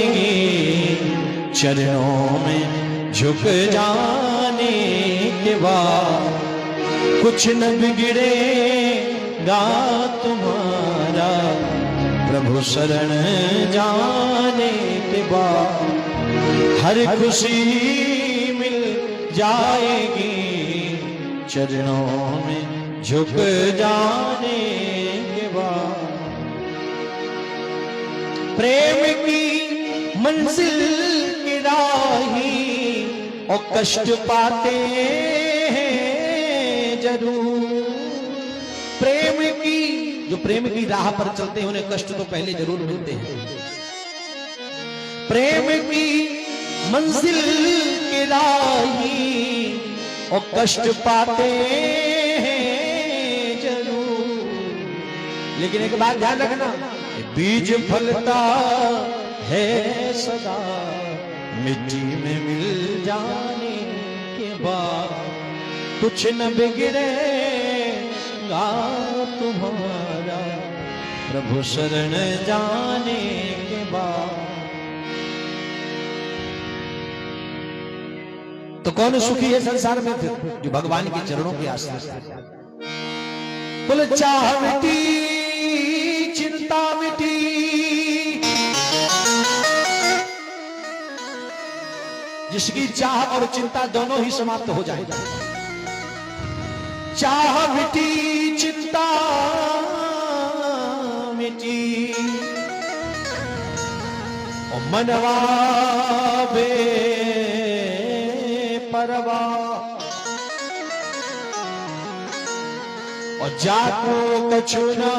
जाएगी, चरणों में झुक जाने के बाद कुछ न बिगड़ेगा तुम्हारा, प्रभु शरण जाने के बाद हर खुशी मिल जाएगी, चरणों में झुक जाने के बाद। प्रेम की मंजिल की राही और कष्ट पाते हैं जरूर। प्रेम की जो प्रेम की राह पर चलते हैं उन्हें कष्ट तो पहले जरूर मिलते हैं। प्रेम की मंजिल की राही और कष्ट पाते हैं जरूर। लेकिन एक बात ध्यान रखना, बीज फलता है सदा, मिट्टी में मिल जाने के बाद कुछ न बिगड़ेगा तुम्हारा, प्रभु शरण जाने के बाद। तो कौन सुखी है संसार में? फिर जो भगवान के चरणों के आश्रय। बोल चाह मिटी चिंता मिटी, जिसकी चाह और चिंता दोनों ही समाप्त हो जाएगा। चाह मिटी चिंता मिटी और मनवा बे परवा और जाको कछु ना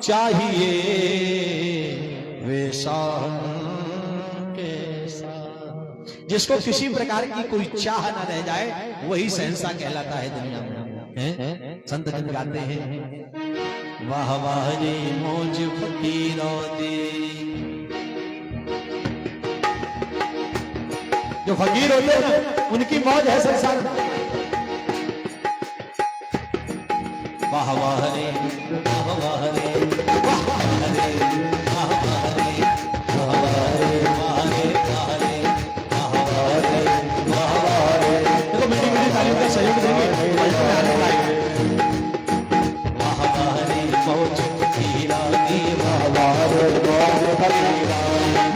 चाहिए वैसा कैसा। जिसको किसी प्रकार की कोई चाह ना रह जाए वही सहंसा कहलाता है दुनिया में। संत जन गाते हैं, वाह वाह रे मौज फकीरों दे। जो फकीर होते हैं उनकी मौज है संसार में। वाह वाह रे वाह वाह रे वाह वाह रे वाह वाह रे वाह वाह रे वाह रे वाह रे वाह वाह रे वाह वाह रे। देखो मीठी मीठी तालियों का सहयोग देंगे, वाह वाह रे मौज फकीरा दी, वाह वाह रे मौज फकीरा,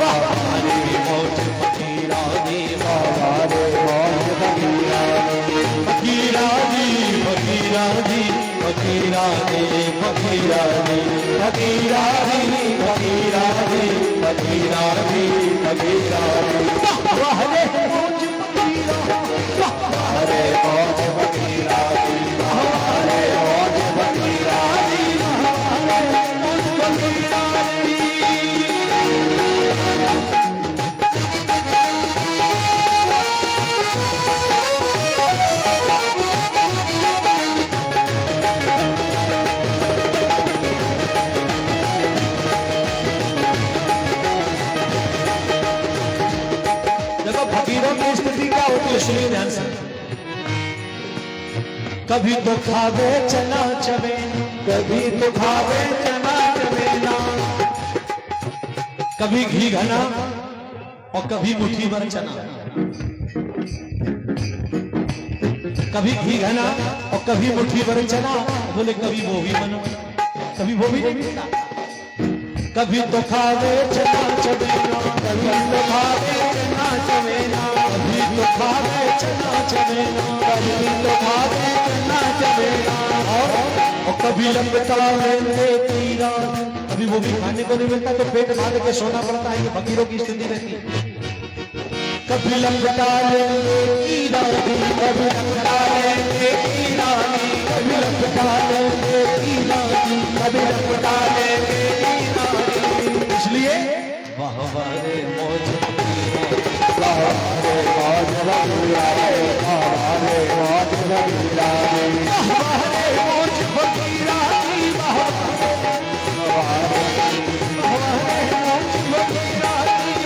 वाह वाह रे मौज फकीरा दी, वाह वाह रे मौज फकीरा। फकीरा दी फकीरा दी फकीरा दे फकीरा दे फकीरा दी फकीरा दे फकीरा दी फकीरा दे। वाह रे मौज फकीरा, वाह रे मौज फकीरा दी, वाह रे मौज फकीरा दी, वाह रे मौज फकीरा दी। फकीरों की स्थिति क्या होती है सुनिए ध्यान से। कभी तो खावे चना चबे, कभी तो खावे चना चबेना, कभी घी घना और कभी मुट्ठी भर चना। कभी घी घना और कभी मुट्ठी भर चना। बोले कभी वो भी बनो, कभी वो भी नहीं मिलता। कभी तो खावे चना चबेना, कभी तो खावे चना चबेना, कभी तो खावे चना चबेना, कभी तो खावे चना चबेना। और कभी लंबता लेते तीरा, कभी वो भी खाने को नहीं मिलता तो पेट बांध के सोना पड़ता है। ये फकीरों की स्थिति रहती है। कभी लंबता लेते तीरा, कभी लंबता लेते तीरा, कभी लंबता लेते तीरा, कभी लंबता लेते तीरा। इसलिए वाह वाह रे मौज फकीरा, वाह रे मौज फकीरा, वाह रे मौज फकीरा, वाह रे मौज फकीरा, वाह रे मौज फकीरा,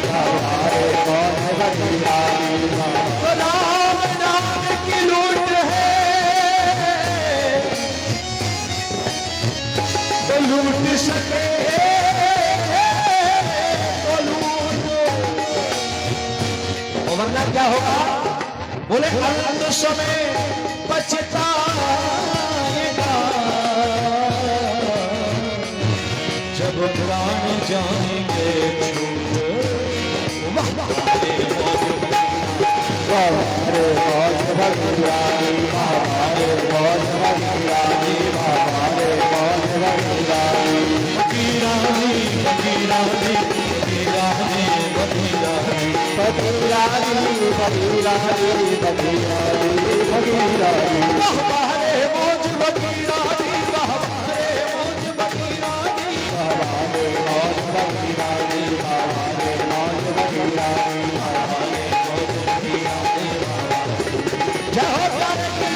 वाह रे मौज फकीरा। राम नाम की लूट है तो लूट सके, तो लूट वरना क्या होगा? बोले अंत समय पछताएगा जब प्राण जाएंगे छूट। वाह हरे मौज हरे मौज भगवानी, हरे मौज भगवानी, हरे मौज भगवानी। फकीरानी फकीरानी फकीरानी फकीरानी फकीरानी फकीरानी फकीरानी फकीरानी। हरे मौज फकीरानी, हरे मौज फकीरानी, हरे मौज फकीरानी, हरे मौज फकीरानी, हरे मौज फकीरानी। जय हो जानकी।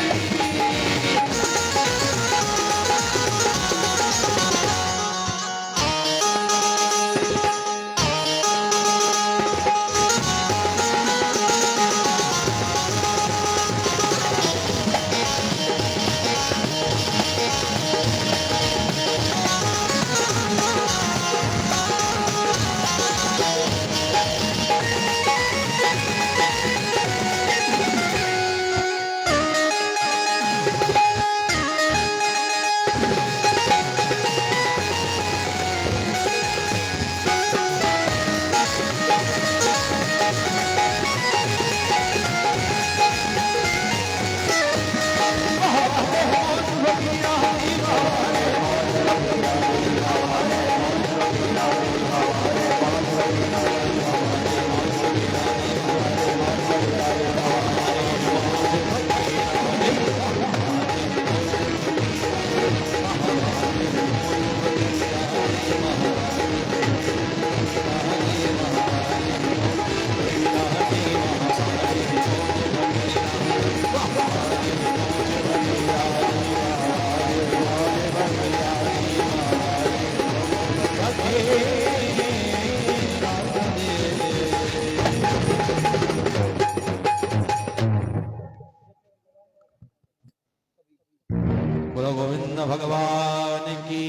बोलो गोविंद भगवान की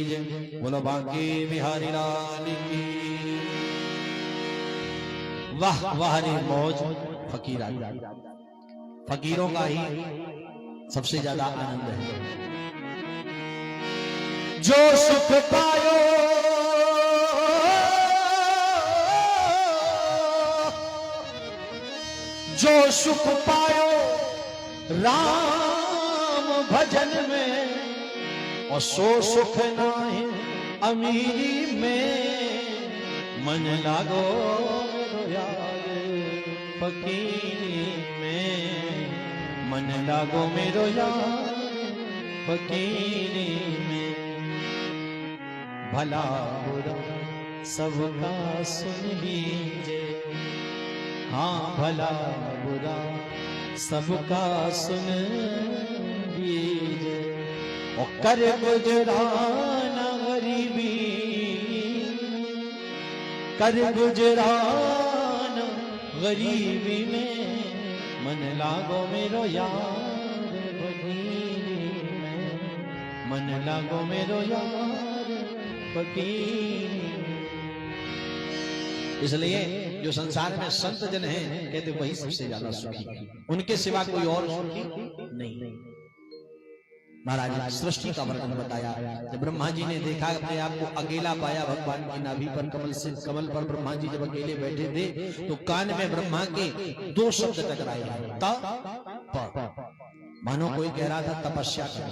जय, बोलो बांके बिहारी लाल की। वाह वाह रे मौज फकीरानी। फकीरों का ही सबसे ज्यादा आनंद है। जो सुख पायो जो सुख पायो राम भजन में, और सो सुख नाही अमीरी में। मन लागो यार फकीरी में, मन लागो मेरो यार फकीरी में। भला बुरा सबका सुन लीजिए, हाँ भला बुरा सबका सुन लीजिए। और कर गुजराना गरीबी, कर गुजराना गरीबी में। मन लागो मेरो यार फकीरी में, मन लागो मेरो यार फकीरी। इसलिए जो संसार में संत जन हैं कहते वही सबसे ज्यादा सुखी, उनके सिवा कोई और सुखी नहीं। महाराज सृष्टि का वर्णन बताया। जब ब्रह्मा जी ने देखा अपने आप को अकेला पाया भगवान की नाभि पर कमल पर ब्रह्मा जी जब अकेले बैठे थे तो कान में ब्रह्मा के दो शब्द टकराए, त प। मानो कोई कह रहा था तपस्या कर।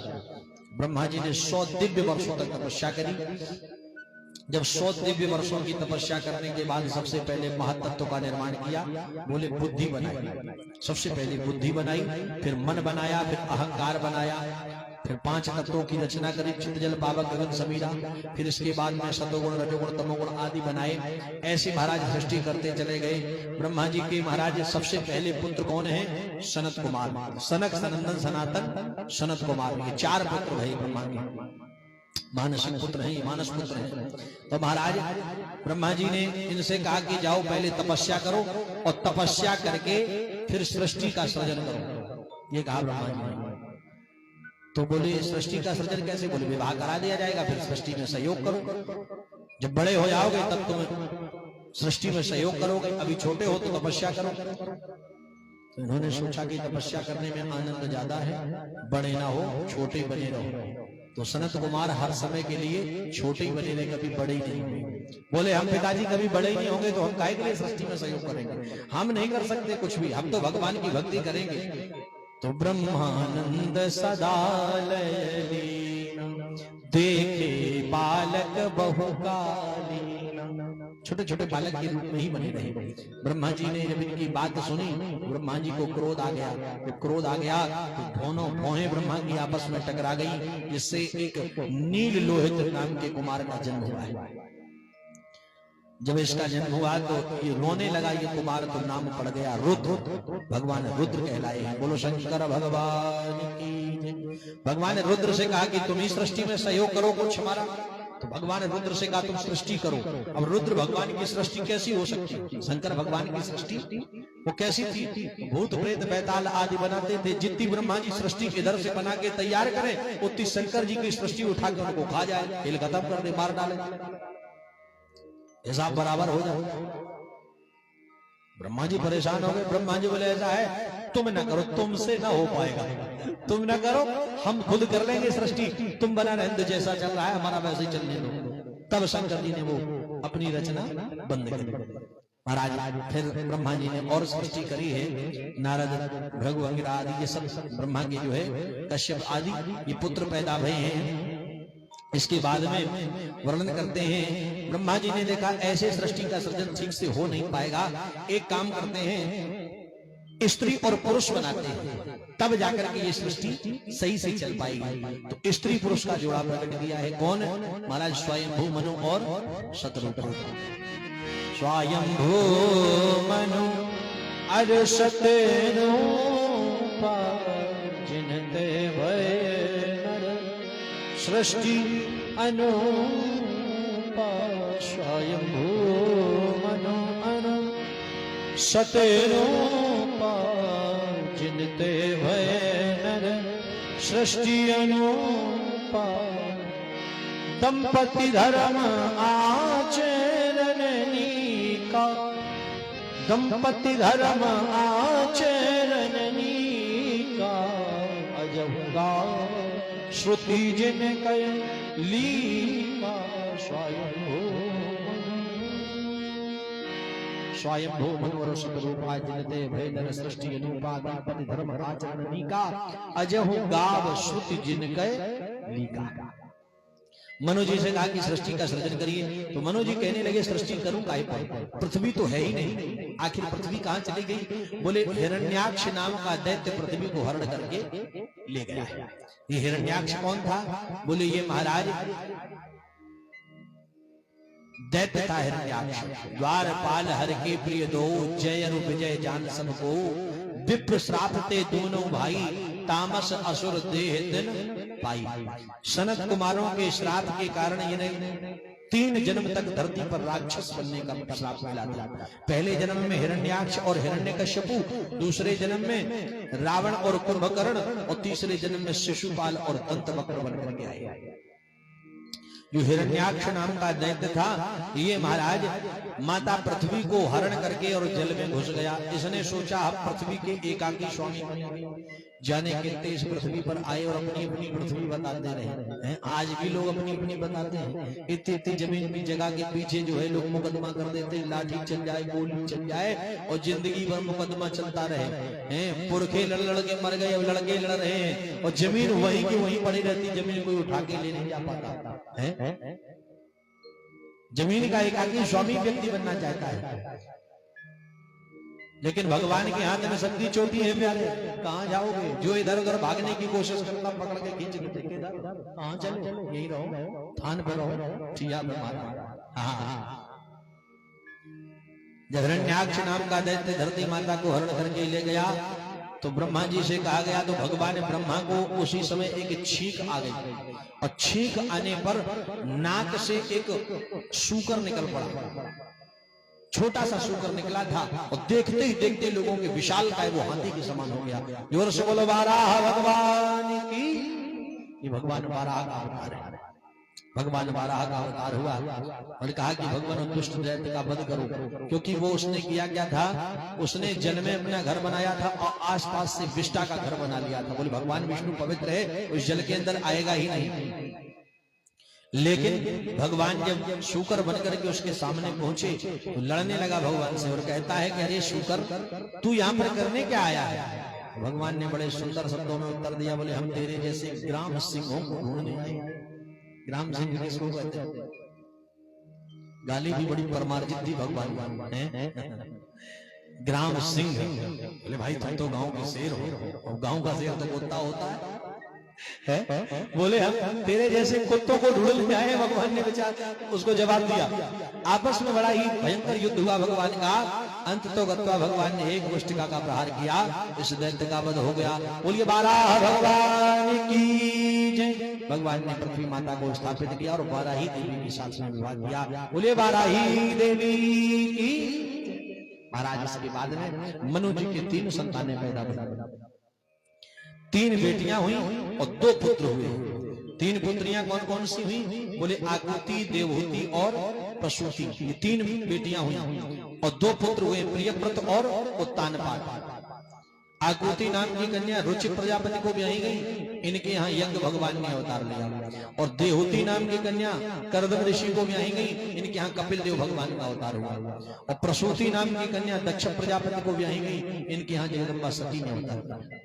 ब्रह्मा जी ने 100 दिव्य वर्षों तक तपस्या करी। जब 100 दिव्य वर्षों की तपस्या करने के बाद सबसे पहले महातत्व का निर्माण किया। बोले बुद्धि बनाई, सबसे पहले बुद्धि बनाई, फिर मन बनाया, फिर अहंकार बनाया, फिर 5 तत्वों की रचना करी, चित्त जल पावक गगन समीरा। फिर इसके बाद में सतोगुण रजोगुण तमोगुण आदि बनाए। ऐसे महाराज सृष्टि करते चले गए। ब्रह्मा जी के महाराज सबसे पहले पुत्र कौन है? सनत कुमार। सनक सनंदन सनातन सनत कुमार, ये 4 पुत्र भाई ब्रह्मा के। मानसिक पुत्र हैं, मानस पुत्र हैं। तो महाराज ब्रह्मा जी ने इनसे कहा कि जाओ पहले तपस्या करो और तपस्या करके फिर सृष्टि का सृजन करो, ये कहा ब्रह्मा जी ने। तो बोले सृष्टि का सृजन कैसे? बोले विवाह करा दिया जाएगा, फिर सृष्टि में सहयोग करो, जब बड़े हो जाओगे तब तुम सृष्टि में सहयोग करोगे, अभी छोटे हो तो तपस्या करो। तो इन्होंने सोचा कि तपस्या करने में आनंद ज्यादा है, बड़े ना हो, छोटे बने रहो। तो सनत कुमार हर समय के लिए छोटे ही बने रहे, कभी बड़े ही नहीं होंगे। बोले हम पिताजी कभी बड़े ही नहीं होंगे तो हम काहे के लिए सृष्टि में सहयोग करेंगे, हम नहीं कर सकते कुछ भी, हम तो भगवान की भक्ति करेंगे। तो ब्रह्मानंद सदा लीन, देखे बालक बहुकालीन। छोटे छोटे बालक के रूप में ही बने रहे। ब्रह्मा जी ने जब इनकी बात सुनी, ब्रह्मा जी को क्रोध आ गया। जब क्रोध आ गया तो दोनों भौहें ब्रह्मा की आपस में टकरा गई, जिससे एक नील लोहित नाम के कुमार का जन्म हुआ है। जब इसका जन्म हुआ तो ये रोने लगा ये कुमार, तो नाम पड़ गया रुद्र। भगवान रुद्र कहलाए हैं। बोलो शंकर भगवान की। भगवान ने रुद्र से कहा कि तुम ही सृष्टि में सहयोग करो कुछ हमारा। तो भगवान रुद्र से कहा तुम सृष्टि करो। अब रुद्र भगवान की सृष्टि कैसी हो सकती? शंकर भगवान की सृष्टि वो कैसी थी? भूत प्रेत बैताल आदि बनाते थे। जितनी ब्रह्मा जी सृष्टि इधर से बना के तैयार करें, उतनी शंकर जी की सृष्टि उठाकर उनको खा जाए, हिल खत्म कर दे, मार डाले, हिसाब बराबर हो जाए। ब्रह्मा जी परेशान हो गए। ब्रह्मा जी बोले ऐसा है तुम ना करो, तुमसे ना हो पाएगा, तुम ना करो, हम खुद कर लेंगे सृष्टि, तुम बना रहे, जैसा चल रहा है हमारा वैसे ही चलने दो। तब शंकर जी ने वो अपनी रचना बंद कर दी। महाराज फिर ब्रह्मा जी ने और सृष्टि करी है। नारद, भृगु, अंगिरा आदि ये सब ब्रह्मा के जो है, कश्यप आदि ये पुत्र पैदा हुए हैं। इसके बाद में वर्णन करते हैं, ब्रह्मा जी ने देखा ऐसे सृष्टि का सृजन ठीक से हो नहीं पाएगा, एक काम करते हैं स्त्री और पुरुष बनाते हैं, तब जाकर के ये सृष्टि सही से चल पाएगी। तो स्त्री पुरुष का जोड़ा प्रकट किया है। कौन? महाराज स्वयंभू मनु और शतरूप। स्वयंभू मनु और शतरूप जिनते भय सृष्टि अनुपा। स्वयंभू मनु अनु शतरूपा जिनते भय नर सृष्टि अनुपा। दंपति धर्म आचरण नीका, दंपति धर्म आचरण नीका। अजब श्रुति जिन कय लीका। स्वयंभू स्वयंभू मनु शतरूपा जिनते भय नर सृष्टि अनुपा। दंपति धर्म आचरण नीका। अजहु गाव श्रुति जिन कय लीका। मनु जी से कहा कि सृष्टि का सृजन करिए। तो मनु जी कहने लगे सृष्टि करूं काहे पर, पृथ्वी तो है ही नहीं, आखिर पृथ्वी कहां चली गई? बोले हिरण्याक्ष नाम का दैत्य पृथ्वी को हरण करके ले गया है। ये हिरण्याक्ष कौन था? बोले ये महाराज दैत्य था हिरण्याक्ष। द्वारपाल हर के प्रिय दो, जय अनु विजय जान सबको। विप्र श्रापते दोनों भाई, तामस असुर देह दिन पाई। सनत कुमारों के श्राप के कारण इन्हें 3 जन्म तक धरती पर राक्षस बनने का श्राप मिला था। पहले जन्म में हिरण्याक्ष और हिरण्यकश्यपु, दूसरे जन्म में रावण और कुंभकर्ण, और तीसरे जन्म में शिशुपाल और दंतवक्र बनकर के आए। जो हिरण्याक्ष नाम का दैत्य था, ये महाराज माता पृथ्वी को हरण करके और जल में घुस गया। इसने सोचा अब पृथ्वी के एकाकी स्वामी बनेंगे। जाने कितने इस पृथ्वी पर आए और अपनी अपनी पृथ्वी बताते रहे हैं। आज भी लोग अपनी अपनी बताते हैं। इतनी इतनी जमीन की जगह के पीछे जो है लोग मुकदमा कर देते हैं, लाठी चल जाए, गोली चल जाए, और जिंदगी भर मुकदमा चलता रहे हैं। पुरखे लड़ लड़ के मर गए, अब लड़के लड़ रहे हैं, और जमीन वहीं की वहीं पड़ी रहती, जमीन कोई उठा के ले नहीं जा पाता है। जमीन का एकाकी स्वामी व्यक्ति बनना चाहता है, लेकिन भगवान के हाथ में शक्ति चोटी है प्यारे। कहां जाओगे? जो इधर उधर भागने की कोशिश करता, पकड़ के खींच लेते। कहां चलो? यही रहो, थान पे रहो, चिया पे मारा। जब हिरण्याक्ष नाम का दैत्य धरती माता को हरण करके ले गया, तो ब्रह्मा जी से कहा गया, तो भगवान ब्रह्मा को उसी समय एक छींक आ गई, और छींक आने पर नाक से एक सूकर निकल पड़ा। छोटा सा सूकर निकला था, और देखते ही देखते लोगों के विशाल का वो हाथी के समान हो गया। जोर से बोलो वाराह भगवान की। ये भगवान वाराह का अवतार है। भगवान बारह का अवतार हुआ और कहा कि भगवान दुष्ट दैत्य का वध करो, क्योंकि वो उसने किया क्या था, उसने जल में अपना घर बनाया था और आसपास से विष्टा का घर बना लिया था। बोले भगवान विष्णु पवित्र है, उस जल के अंदर आएगा ही नहीं। लेकिन भगवान जब शूकर बनकर के उसके सामने पहुंचे तो लड़ने लगा भगवान से और कहता है कि अरे शूकर, तू यहाँ पर करने क्या आया है? भगवान ने बड़े सुंदर शब्दों में उत्तर दिया, बोले हम तेरे जैसे ग्राम सिंहों को ढूंढने आए। ग्राम सिंह किसको कहते हैं? गाली भी बड़ी परमार्जित थी भगवान ने। ग्राम सिंह, बोले भाई तुम तो गांव के शेर हो, और गांव का शेर तो कुत्ता होता है। बोले हम तेरे जैसे कुत्तों को ढूंढने आए। भगवान ने विचार उसको जवाब दिया। आपस में बड़ा ही भयंकर युद्ध हुआ भगवान का। अंत तो गत्वा भगवान ने एक मुष्टिका का प्रहार किया, इस दैत्य का वध हो गया। बोलिए बारह भगवान की जय। भगवान ने पृथ्वी माता को स्थापित किया और बाराही देवी के साथ में विवाह किया। बोलिए बाराही देवी की। महाराज इसके बाद में मनु जी के 3 संतानें पैदा हुई, 3 बेटियां हुई और 2 पुत्र हुए। 3 पुत्रियां कौन कौन सी हुई? बोले आकृति, देवहूति और प्रसूति। ये 3 बेटियां हुई और 2 पुत्र हुए, प्रियव्रत और उत्तानपाद। आकृति नाम की कन्या रुचि प्रजापति को ब्याही गई, इनके यहाँ यज्ञ भगवान ने अवतार लिया। और देवहूति नाम की कन्या करदम ऋषि को ब्याही गई, इनके यहाँ कपिल देव भगवान का अवतार हुआ। और प्रसूति नाम की कन्या दक्ष प्रजापति को ब्याही गई, इनके यहाँ जगदम्बा सती ने अवतार लिया।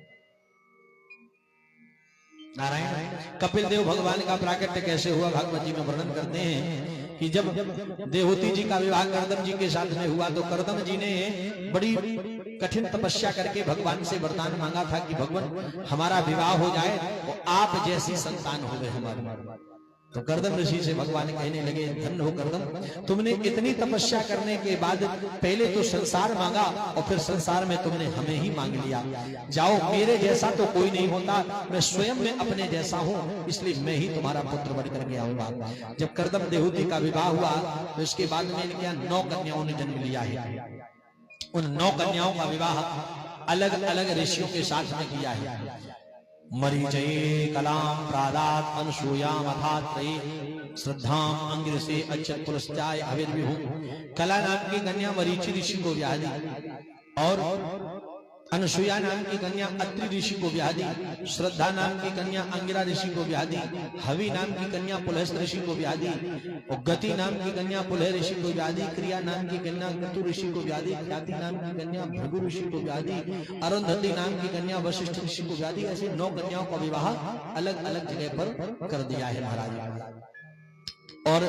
नारायण कपिल देव भगवान का प्राकट्य कैसे हुआ भागवत जी में वर्णन करते हैं कि जब देवहूति जी का विवाह करदम जी के साथ में हुआ तो करदम जी ने बड़ी कठिन तपस्या करके भगवान से वरदान मांगा था कि भगवान हमारा विवाह हो जाए और आप जैसी संतान हो गए हमारे। तो करदम ऋषि से भगवान कहने लगे, धन्य हो करदम, तुमने इतनी तपस्या करने के बाद पहले तो संसार मांगा और फिर संसार में तुमने हमें ही मांग लिया। जाओ, मेरे जैसा तो कोई नहीं होता, मैं स्वयं में अपने जैसा हूँ, इसलिए मैं ही तुम्हारा पुत्र बनकर के आऊंगा। जब करदम देवहूति का विवाह हुआ तो इसके बाद में इनके यहाँ 9 कन्याओं ने जन्म लिया है। उन 9 कन्याओं का विवाह अलग अलग ऋषियों के साथ में किया है। मरीचये कलाम प्रादात अनसूयाम अथात्रये श्रद्धाम अंगिरसे अच्युत पुरस्त्याय अविर्विभु। कला नाम की कन्या मरीचि ऋषि को ब्याह दी और अनसुया नाम की कन्या अत्रि ऋषि को ब्याह दी। श्रद्धा नाम की कन्या अंगिरा ऋषि को ब्याह दी। हवि नाम की कन्या पुलहस्त ऋषि को ब्याह दी और गति नाम की कन्या पुलह ऋषि को ब्याह दी। क्रिया नाम की कन्या क्रतु ऋषि को ब्याह दी। ख्याति नाम की कन्या भृगु ऋषि को ब्याह दी। अरुंधति नाम की कन्या वशिष्ठ ऋषि को ब्याह दी। ऐसे 9 कन्याओं का विवाह अलग अलग जगह पर कर दिया है महाराज। और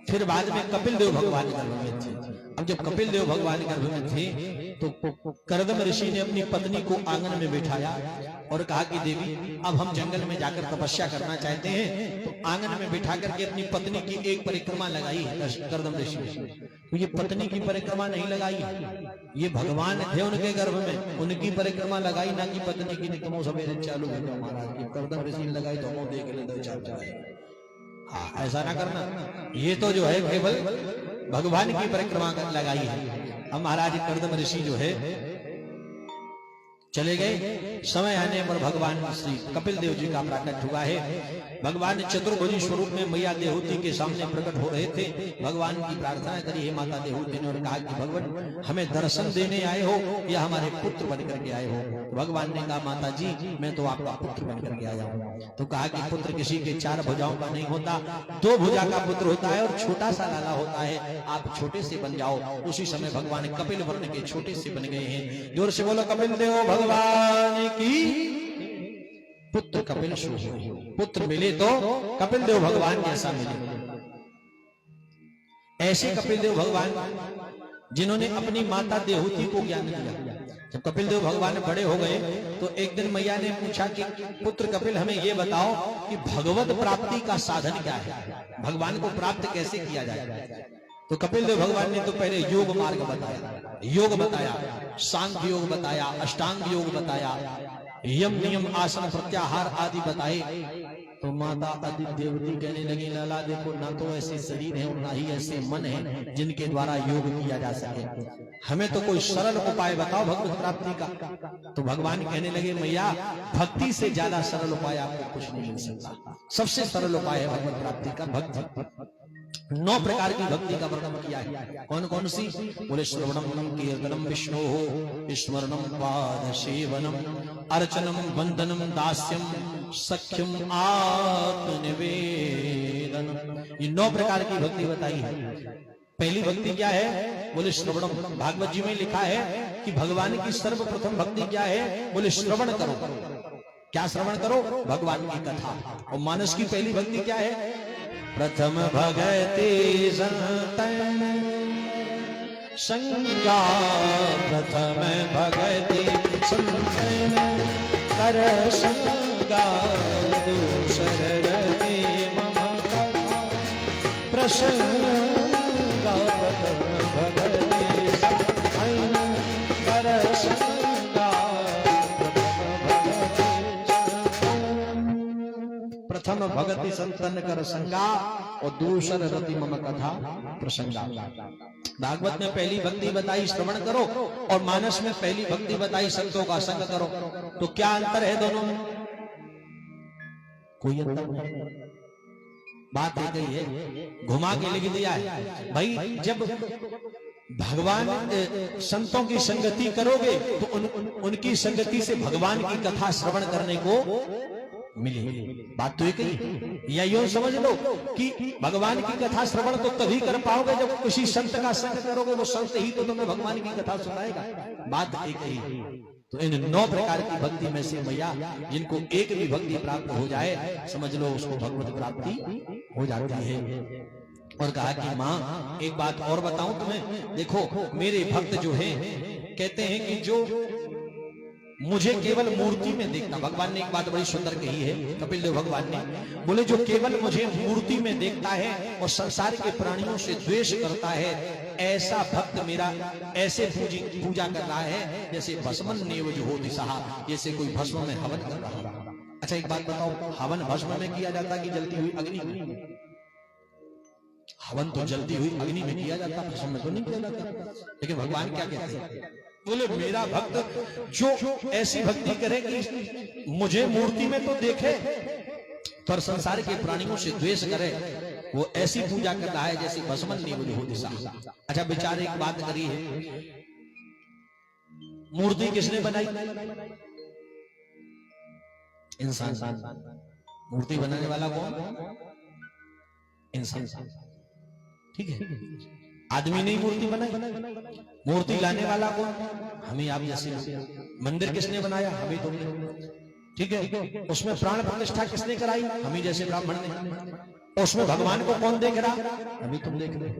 फिर बाद में कपिल देव भगवान गर्भ में थे। अब जब कपिल देव भगवान गर्भ में थे तो करदम ऋषि ने अपनी पत्नी को आंगन में बिठाया और कहा कि देवी, अब हम जंगल में जाकर तपस्या करना चाहते हैं। तो आंगन में बिठा करके अपनी पत्नी की एक परिक्रमा लगाई करदम ऋषि। तो ये पत्नी की परिक्रमा नहीं लगाई, ये भगवान थे उनके गर्भ में, उनकी परिक्रमा लगाई, ना कि पत्नी की। तुम सवेरे चालू हो जाओ महाराज, करदम ऋषि ने लगाई तो हम देख ले 2-4 जाए। हाँ, ऐसा ना करना। ये तो जो है केवल भगवान की परिक्रमा लगाई है। अब महाराज करदम ऋषि जो है चले गए। समय आने पर भगवान श्री कपिल देव जी का प्राकट्य हुआ है। भगवान चतुर्भुजी स्वरूप में मैया देवहूति के सामने प्रकट हो रहे थे। भगवान की प्रार्थना करी है माता देवहूति ने और कहा कि भगवान हमें दर्शन देने आए हो या हमारे पुत्र बनकर के आए हो? तो भगवान ने कहा माता जी, मैं तो आपका पुत्र बनकर के आया हूँ। तो कहा कि पुत्र किसी के 4 भुजाओं का नहीं होता, 2 भुजा का पुत्र होता है और छोटा सा लाला होता है। आप छोटे से बन जाओ। उसी समय भगवान कपिल वर्ण के छोटे से बन गए हैं। जोर से बोलो कपिल देव भगवान की। पुत्र कपिल शो, पुत्र मिले तो कपिल देव भगवान जैसा मिले। ऐसे कपिल देव भगवान जिन्होंने अपनी माता देवहूति को ज्ञान दिया। जब कपिल देव भगवान बड़े हो गए तो एक दिन मैया ने पूछा कि पुत्र कपिल, हमें ये बताओ कि भगवत प्राप्ति का साधन क्या है, भगवान को प्राप्त कैसे किया जाए? तो कपिल देव भगवान ने तो पहले योग मार्ग बताया, योग बताया, सांख्य योग बताया, अष्टांग योग बताया, यम नियम आसन प्रत्याहार आदि बताए। तो माता आदित्य देवती कहने लगी लाला देखो ना तो ऐसे शरीर है और ना ही ऐसे मन है जिनके द्वारा योग किया जा सके, हमें तो कोई सरल उपाय बताओ भगवत प्राप्ति का। तो भगवान कहने लगे मैया भक्ति से ज्यादा सरल उपाय आपको कुछ नहीं मिल सकता। सबसे सरल उपाय है भगवत प्राप्ति का भक्ति। 9 प्रकार की भक्ति का वर्णन किया है। कौन कौन सी? बोले श्रवणम कीर्तनम विष्णु स्मरणम पाद सेवनम अर्चनम वंदनम दास्यम सख्यम आत्मनिवेदन। ये 9 प्रकार की भक्ति बताई है। पहली भक्ति क्या है? बोले श्रवणम। भागवत जी में लिखा है कि भगवान की सर्वप्रथम भक्ति क्या है? बोले श्रवण करो। क्या श्रवण करो? भगवान की कथा। और मानस की पहली भक्ति क्या है? प्रथम भगति संतन संगा, प्रथम भगति संतन कर संगा, दूसर रति मम कथा प्रसंगा, प्रथम भगति संतन कर संगा, प्रथम भगति संतन कर संगा और दूसर रति मम कथा प्रसंगा। भागवत में पहली भक्ति बताई श्रवण करो और मानस में पहली भक्ति बताई संतों का संग करो। तो क्या अंतर है दोनों में? कोई अंतर नहीं। बात एक ही है, घुमा के लिख दिया है भाई। जब भगवान संतों की संगति करोगे तो उनकी संगति से भगवान की कथा श्रवण करने को मिलेगी। बात तो एक ही। या यूं समझ लो कि भगवान की कथा श्रवण तो तभी कर पाओगे जब किसी संत का संग करोगे, वो संत ही तो तुम्हें भगवान की कथा सुनाएगा। बात एक ही। तो इन 9 प्रकार की भक्ति में से मैया जिनको एक भी भक्ति प्राप्त हो जाए समझ लो उसको भगवत प्राप्ति हो जाती है। और कहा कि माँ एक बात और बताऊं तुम्हें, देखो मेरे भक्त जो हैं कहते हैं कि जो मुझे केवल मूर्ति में देखता, भगवान ने एक बात बड़ी सुंदर कही है कपिल देव भगवान ने, बोले जो केवल मुझे मूर्ति में देखता है और संसार के प्राणियों से द्वेष करता है, ऐसा भक्त मेरा ऐसे पूजा कर रहा है जैसे भस्मन नेव जो हो दिशा, जैसे कोई भस्म में हवन कर रहा है। अच्छा एक बात बताओ, हवन भस्म में किया जाता कि जलती हुई अग्नि में? हवन तो जलती हुई अग्नि में किया जाता, भस्म में तो नहीं किया जाता। लेकिन भगवान क्या कहते हैं? बोले मेरा भक्त जो ऐसी भक्ति करे कि मुझे मूर्ति में तो देखे पर संसार के प्राणियों से द्वेष करे, वो ऐसी पूजा कर रहा है जैसे भस्मन नेव हो दिशा। अच्छा विचार एक बात करी है, मूर्ति किसने बनाई? इंसान। मूर्ति बनाने वाला कौन? इंसान। ठीक है, आदमी ने मूर्ति बनाई। मूर्ति लाने वाला कौन? हमें आप जैसे। मंदिर किसने बनाया? हमें तुमने। ठीक है, उसमें प्राण प्रतिष्ठा किसने कराई? हमें जैसे ब्राह्मण ने। उसमें भगवान को कौन देख रहा? हमें तुम देख रहे।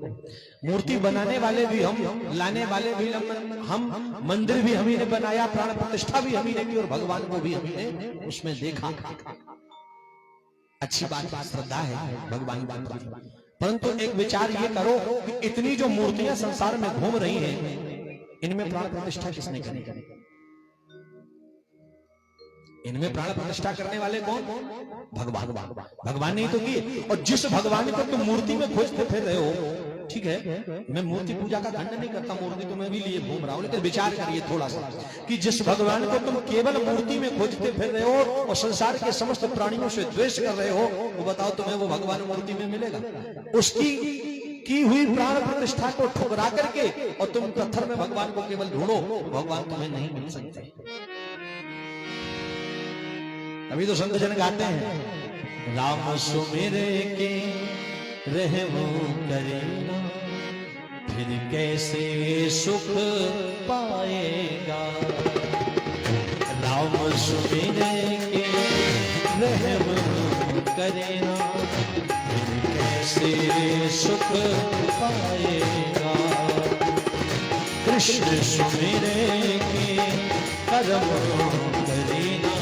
मूर्ति बनाने वाले भी हम, लाने वाले भी हम, मंदिर भी हमी ने बनाया, प्राण प्रतिष्ठा भी हमी ने की और भगवान को भी हमी ने उसमें देखा। अच्छी बात, श्रद्धा है भगवान की। परंतु एक विचार ये करो कि इतनी जो मूर्तियां संसार में घूम रही हैं, इनमें प्राण प्रतिष्ठा किसने करी? इनमें प्राण प्रतिष्ठा करने वाले कौन? भगवान। भगवान ने ही तो की। और जिस भगवान को तुम मूर्ति में खोजते फिर रहे हो, ठीक है, मैं मूर्ति पूजा का खंडन नहीं करता, मूर्ति तो मैं भी लिए घूम रहा हूं, लेकिन विचार करिए थोड़ा सा कि जिस भगवान को तुम केवल मूर्ति में खोजते फिर रहे हो और संसार के समस्त प्राणियों से द्वेष कर रहे हो, वो बताओ तुम्हें वो भगवान मूर्ति में मिलेगा? उसकी की हुई प्राण प्रतिष्ठा को ठुकरा करके और तुम पत्थर में भगवान को केवल ढूंढो, भगवान तुम्हें नहीं मिल सकते। अभी तो संत जन गाते हैं, राम सुमिरे के रहमो करे फिर कैसे सुख पाएगा। राम सुमिरे के रहमो करे फिर कैसे सुख पाएगा। कृष्ण सुमिरे के कर्म करेना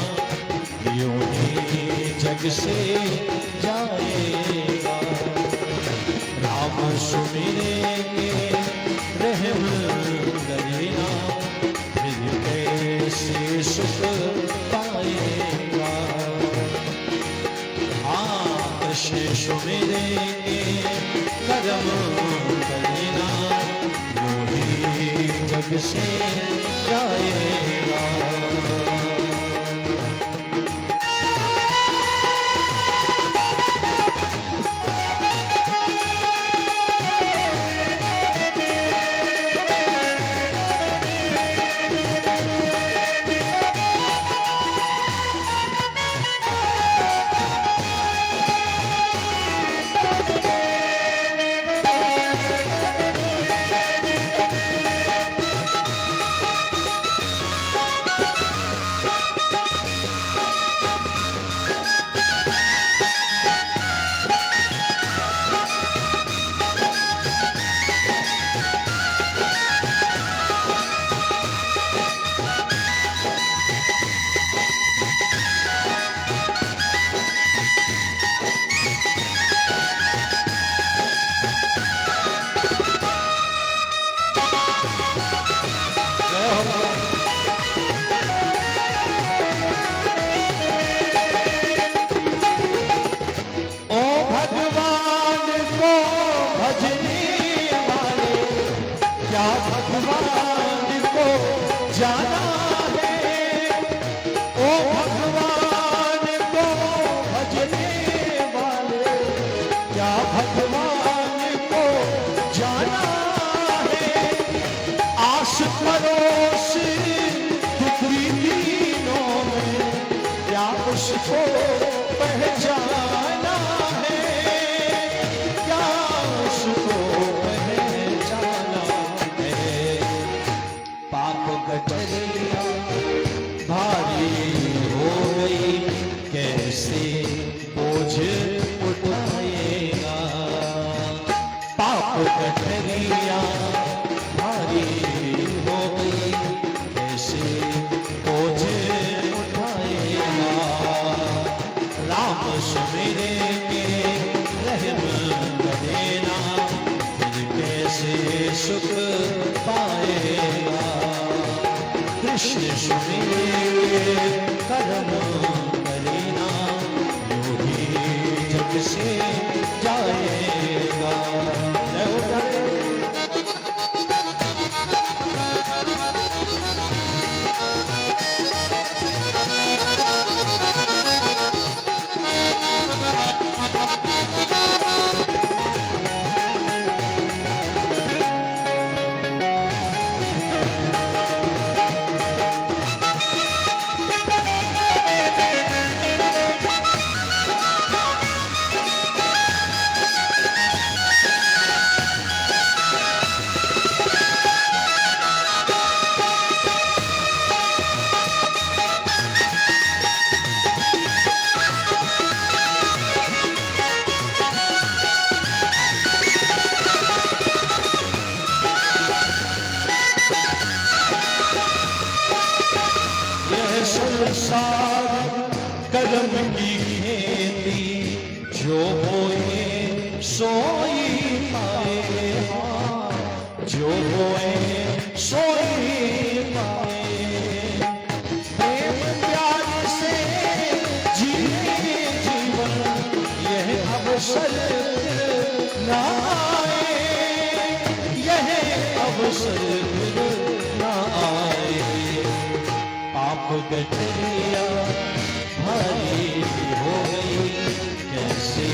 यूं ही जग से जाएगा। राम सुमिरे के रहम करेना फिर कैसे सुख पाएगा। सुमिरेंगे कर्म करना, यूं ही जग से जाएगा। भगवान को जाना है, ओ भगवान को भजने वाले, क्या भगवान को जाना है। आस परोस दुखी दीनों में क्या उसको पहचाना है, क्या उसको गठरिया भारी हो गई, कैसे बोझ उठाएगा। पाप गठरिया भारी हो गई, कैसे बोझ उठाएगा। राम सुमिरेंगे रहम देना, फिर कैसे सुख पाएगा। कृष्ण सुमिरेंगे कर्म करेना, यूं ही जग से जाएगा। संसार कर्म की खेती, जो बोए सोई पाए, जो बोए सोई पाए। प्रेम प्यार से जिए जीवन, यह अवसर ना आए, यह अवसर ना आए। पाप गठरिया भारी हो गई, कैसे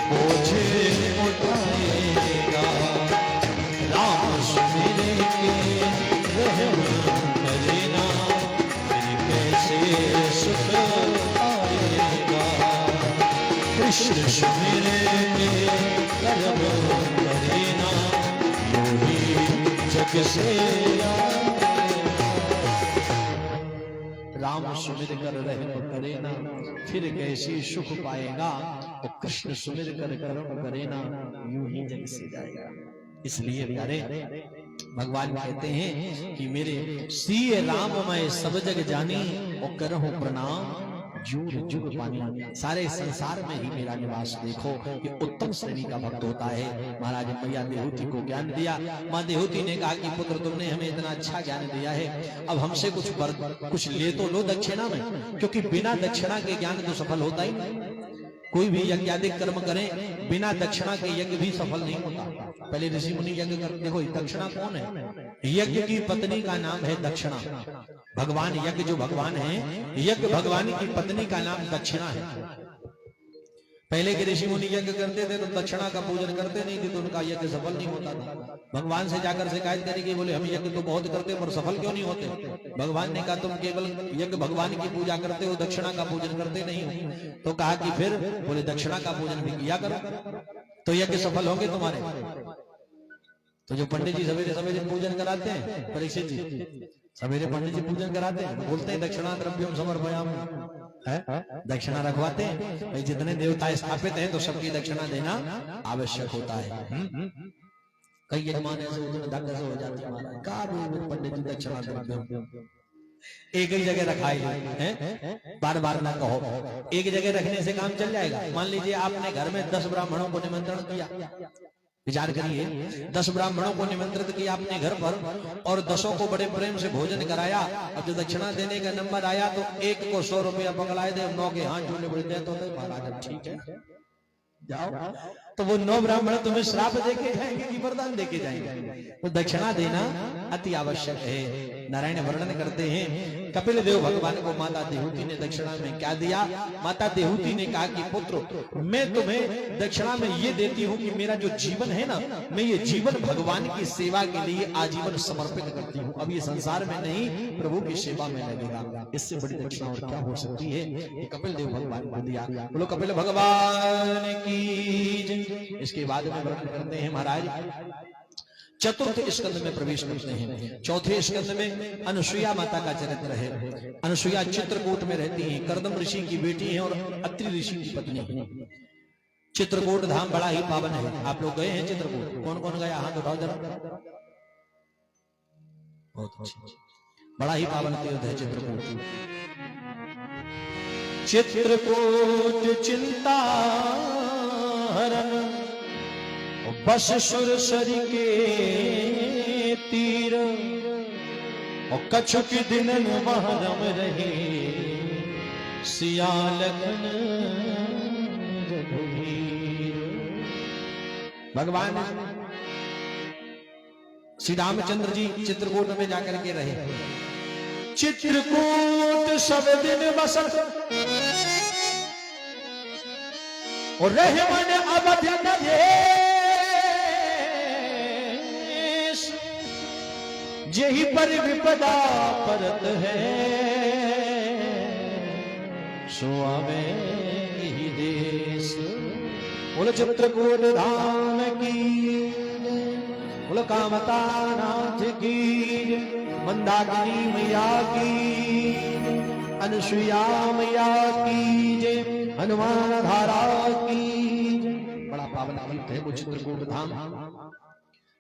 बोझ उठाएगा। राम सुमिरेंगे रहम करेना, फिर कैसे सुख पाएगा। कृष्ण सुमिरेंगे कर्म करेना, यूं ही जग से राम सुमिर कर रहम करेना, फिर कैसे सुख पाएगा। और कृष्ण सुमिर कर कर्म करेना, यूं ही जग से जाएगा। इसलिए प्यारे भगवान कहते हैं कि मेरे सिय राम मैं सब जग जानी, और करहूं प्रणाम जुग जुग पानी। सारे संसार में ही मेरा निवास देखो। ये उत्तम श्रेणी का भक्त होता है। महाराज मैया देहूति को ज्ञान दिया। माँ देहूति ने कहा कि पुत्र तुमने हमें इतना अच्छा ज्ञान दिया है, अब हमसे कुछ ले तो लो दक्षिणा में, क्योंकि बिना दक्षिणा के ज्ञान तो सफल होता ही नहीं। कोई भी यज्ञ आदि कर्म करें बिना दक्षिणा के यज्ञ भी सफल नहीं होता। पहले ऋषि मुनि यज्ञ करते। देखो दक्षिणा कौन है? यज्ञ की पत्नी का नाम है दक्षिणा। भगवान यज्ञ जो भगवान है, यज्ञ भगवान की पत्नी का नाम दक्षिणा है। पहले के ऋषि मुनि यज्ञ करते थे तो दक्षिणा का पूजन करते नहीं थे, तो उनका यज्ञ सफल नहीं होता था। भगवान से जाकर शिकायत करेंगे, बोले हम यज्ञ तो बहुत करते पर सफल क्यों नहीं होते? भगवान ने कहा तुम केवल यज्ञ भगवान की पूजा करते हो, दक्षिणा का पूजन करते नहीं हो। तो कहा कि फिर, बोले दक्षिणा का पूजन भी किया करो तो यज्ञ सफल होंगे तुम्हारे। तो जो पंडित जी सवेरे सवेरे पूजन कराते हैं, परीक्षित जी सवेरे पंडित जी पूजन कराते हैं, बोलते हैं दक्षिणा द्रव्यम समर्पयामि, दक्षिणा रखवाते हैं। भाई जितने देवता स्थापित हैं तो सबकी दक्षिणा देना आवश्यक होता है। कई यजमान ऐसे हो जाते हैं, पंडित जी दक्षिणा द्रव्यम एक ही जगह रखाई है, बार बार ना कहो। एक जगह रखने से काम चल जाएगा। मान लीजिए आपने घर में 10 ब्राह्मणों को निमंत्रण किया, विचार करिए 10 ब्राह्मणों को निमंत्रित किया अपने घर पर और 10 को बड़े प्रेम से भोजन कराया। अब जो दक्षिणा देने का नंबर आया तो एक को 100 रुपया पकड़ाए दे, 9 के हाथ जोड़ने पड़ते हैं। तो महाराज ठीक है जाओ, तो वो 9 ब्राह्मण तुम्हें श्राप देके जाएंगे कि वरदान देके जाएंगे? तो दक्षिणा देना अति आवश्यक है। नारायण वर्णन करते हैं, कपिल देव भगवान को माता देहूति ने दक्षिणा में क्या दिया? माता देहूति ने कहा कि पुत्र मैं तुम्हें दक्षिणा में ये देती हूँ कि मेरा जो जीवन है ना, मैं ये जीवन भगवान की सेवा के लिए आजीवन समर्पित करती हूँ। अब ये संसार में नहीं, प्रभु की सेवा में लगेगा। इससे बड़ी दक्षिणा और क्या हो सकती है? कपिल देव भगवान को दिया। बोलो कपिल भगवान की। इसके बाद में वर्णन करते हैं महाराज, चतुर्थ स्कंद में प्रवेश करते हैं। चौथे स्कंद में अनुसुईया माता का चरित्र है। अनुसुईया चित्रकूट में रहती हैं, कर्दम ऋषि की बेटी है और अत्रि ऋषि की पत्नी है। चित्रकूट धाम बड़ा ही पावन है। आप लोग गए हैं चित्रकूट? कौन कौन गया? हाथ उठाओ जरा। बहुत अच्छी, बड़ा ही पावन तीर्थ है चित्रकूट। चित्रकूट चिंता हरण बस सुरसरी के तीर और कछु के दिनन महरम रहे सिया लखन रघुवीर। भगवान श्री रामचंद्र जी चित्रकूट में जाकर के रहे। चित्रकूट सब दिन बसत और रहे मन अवध नरेश, यही पर विपदा परत है सुआवे ही देश। बोलो चित्रकूट धाम की, बोलो कामता नाथ की, मंदाकिनी मैया की, अनुसुईया मैया की जय, हनुमान धारा की। बड़ा पावन तीर्थ है वो चित्रकूट धाम।